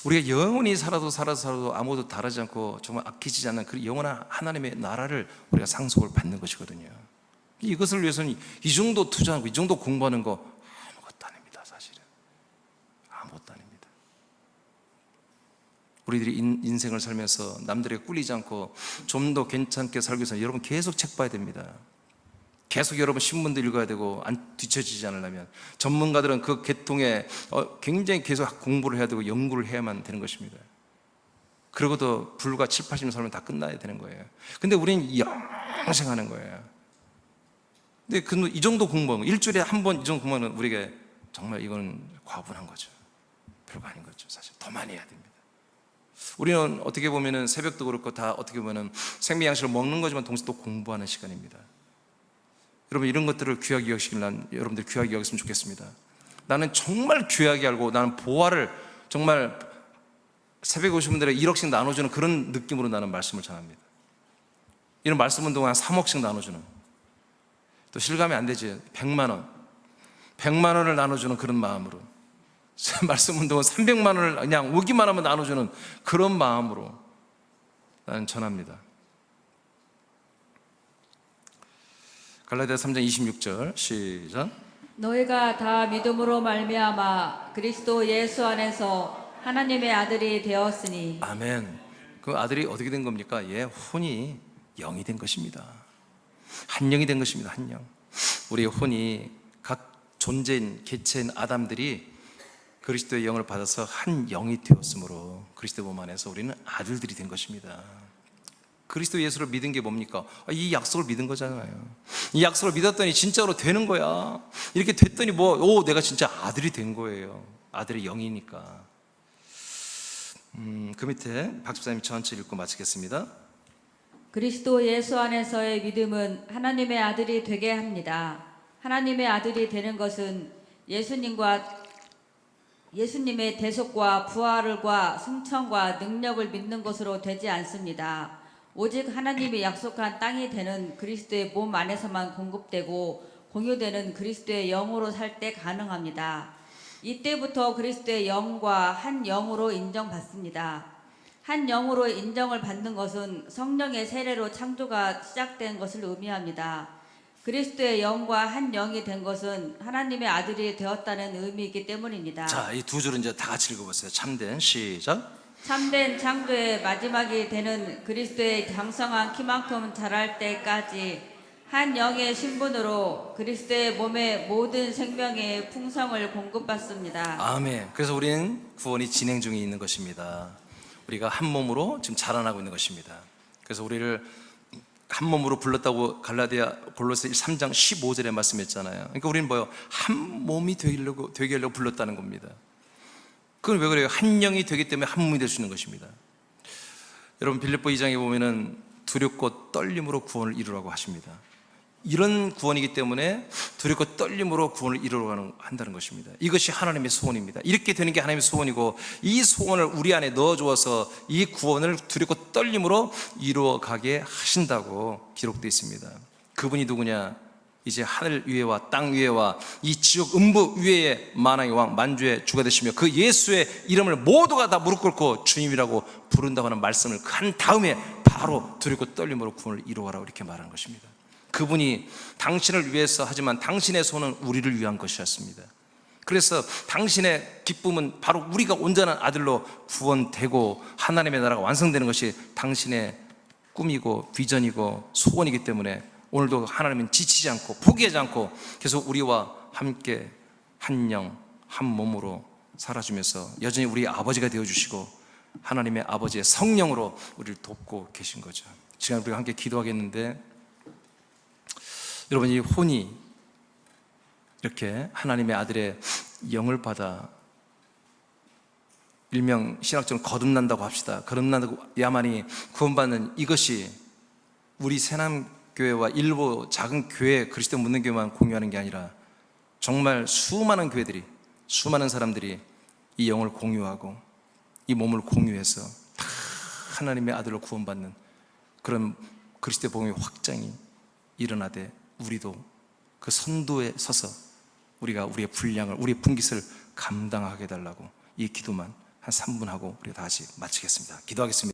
우리가 영원히 살아도 아무도 다르지 않고 정말 아끼지 않는 그 영원한 하나님의 나라를 우리가 상속을 받는 것이거든요. 이것을 위해서는 이 정도 투자하고 이 정도 공부하는 거 아무것도 아닙니다. 사실은 아무것도 아닙니다. 우리들이 인생을 살면서 남들에게 꿀리지 않고 좀 더 괜찮게 살기 위해서 여러분 계속 책 봐야 됩니다. 계속 여러분 신문도 읽어야 되고, 안 뒤처지지 않으려면 전문가들은 그 계통에 굉장히 계속 공부를 해야 되고 연구를 해야만 되는 것입니다. 그러고도 불과 7, 80년 살면 다 끝나야 되는 거예요. 근데 우리는 영생하는 거예요. 근데 이 정도 공부하면, 일주일에 한 번 이 정도 공부하면 우리에게 정말 이건 과분한 거죠. 별거 아닌 거죠. 사실 더 많이 해야 됩니다. 우리는 어떻게 보면은 새벽도 그렇고 다 어떻게 보면은 생명양식을 먹는 거지만 동시에 또 공부하는 시간입니다. 여러분 이런 것들을 귀하게 여기시길 난 여러분들 귀하게 여겼으면 좋겠습니다. 나는 정말 귀하게 알고, 나는 보화를 정말 새벽에 오신 분들에게 1억씩 나눠주는 그런 느낌으로 나는 말씀을 전합니다. 이런 말씀 운동은 한 3억씩 나눠주는, 또 실감이 안 되지, 100만 원을 나눠주는 그런 마음으로, 말씀 운동은 300만 원을 그냥 오기만 하면 나눠주는 그런 마음으로 나는 전합니다. 갈라디아 3장 26절 시작. 너희가 다 믿음으로 말미암아 그리스도 예수 안에서 하나님의 아들이 되었으니. 아멘. 그 아들이 어떻게 된 겁니까? 혼이 영이 된 것입니다. 한 영이 된 것입니다. 한 영. 우리의 혼이 각 존재인 개체인 아담들이 그리스도의 영을 받아서 한 영이 되었으므로 그리스도 몸 안에서 우리는 아들들이 된 것입니다. 그리스도 예수를 믿은 게 뭡니까? 이 약속을 믿은 거잖아요. 이 약속을 믿었더니 진짜로 되는 거야. 이렇게 됐더니 내가 진짜 아들이 된 거예요. 아들의 영이니까. 그 밑에 박집사님이 전체 읽고 마치겠습니다. 그리스도 예수 안에서의 믿음은 하나님의 아들이 되게 합니다. 하나님의 아들이 되는 것은 예수님의 대속과 부활과 승천과 능력을 믿는 것으로 되지 않습니다. 오직 하나님이 약속한 땅이 되는 그리스도의 몸 안에서만 공급되고 공유되는 그리스도의 영으로 살 때 가능합니다. 이때부터 그리스도의 영과 한 영으로 인정받습니다. 한 영으로 인정을 받는 것은 성령의 세례로 창조가 시작된 것을 의미합니다. 그리스도의 영과 한 영이 된 것은 하나님의 아들이 되었다는 의미이기 때문입니다. 자, 이 두 줄은 이제 다 같이 읽어보세요. 참된 시작. 참된 창조의 마지막이 되는 그리스도의 장성한 키만큼 자랄 때까지 한 영의 신분으로 그리스도의 몸의 모든 생명의 풍성을 공급받습니다. 아멘. 그래서 우리는 구원이 진행 중에 있는 것입니다. 우리가 한 몸으로 지금 자라나고 있는 것입니다. 그래서 우리를 한 몸으로 불렀다고 골로새 3장 15절에 말씀했잖아요. 그러니까 우리는 한 몸이 되게 하려고 불렀다는 겁니다. 그건 왜 그래요? 한 영이 되기 때문에 한 몸이 될 수 있는 것입니다. 여러분 빌립보 2장에 보면은 두렵고 떨림으로 구원을 이루라고 하십니다. 이런 구원이기 때문에 두렵고 떨림으로 구원을 이루려고 한다는 것입니다. 이것이 하나님의 소원입니다. 이렇게 되는 게 하나님의 소원이고, 이 소원을 우리 안에 넣어주어서 이 구원을 두렵고 떨림으로 이루어가게 하신다고 기록되어 있습니다. 그분이 누구냐? 이제 하늘 위에와 땅 위에와 이 지옥 음부 위에의 만왕의 왕 만주의 주가 되시며 그 예수의 이름을 모두가 다 무릎 꿇고 주님이라고 부른다고 하는 말씀을 한 다음에 바로 두렵고 떨림으로 구원을 이루어가라고 이렇게 말하는 것입니다. 그분이 당신을 위해서 하지만 당신의 손은 우리를 위한 것이었습니다. 그래서 당신의 기쁨은 바로 우리가 온전한 아들로 구원되고 하나님의 나라가 완성되는 것이 당신의 꿈이고 비전이고 소원이기 때문에 오늘도 하나님은 지치지 않고 포기하지 않고 계속 우리와 함께 한 영, 한 몸으로 살아주면서 여전히 우리 아버지가 되어주시고 하나님의 아버지의 성령으로 우리를 돕고 계신 거죠. 지금 우리가 함께 기도하겠는데, 여러분 이 혼이 이렇게 하나님의 아들의 영을 받아 일명 신학적으로 거듭난다고 합시다. 거듭난다고야만이 구원받는 이것이 우리 새남교회와 일부 작은 교회, 그리스도 묻는 교회만 공유하는 게 아니라 정말 수많은 교회들이, 수많은 사람들이 이 영을 공유하고 이 몸을 공유해서 다 하나님의 아들로 구원받는 그런 그리스도의 복음의 확장이 일어나되, 우리도 그 선도에 서서 우리가 우리의 분량을, 우리의 분깃을 감당하게 해달라고 이 기도만 한 3분 하고 우리가 다 같이 마치겠습니다. 기도하겠습니다.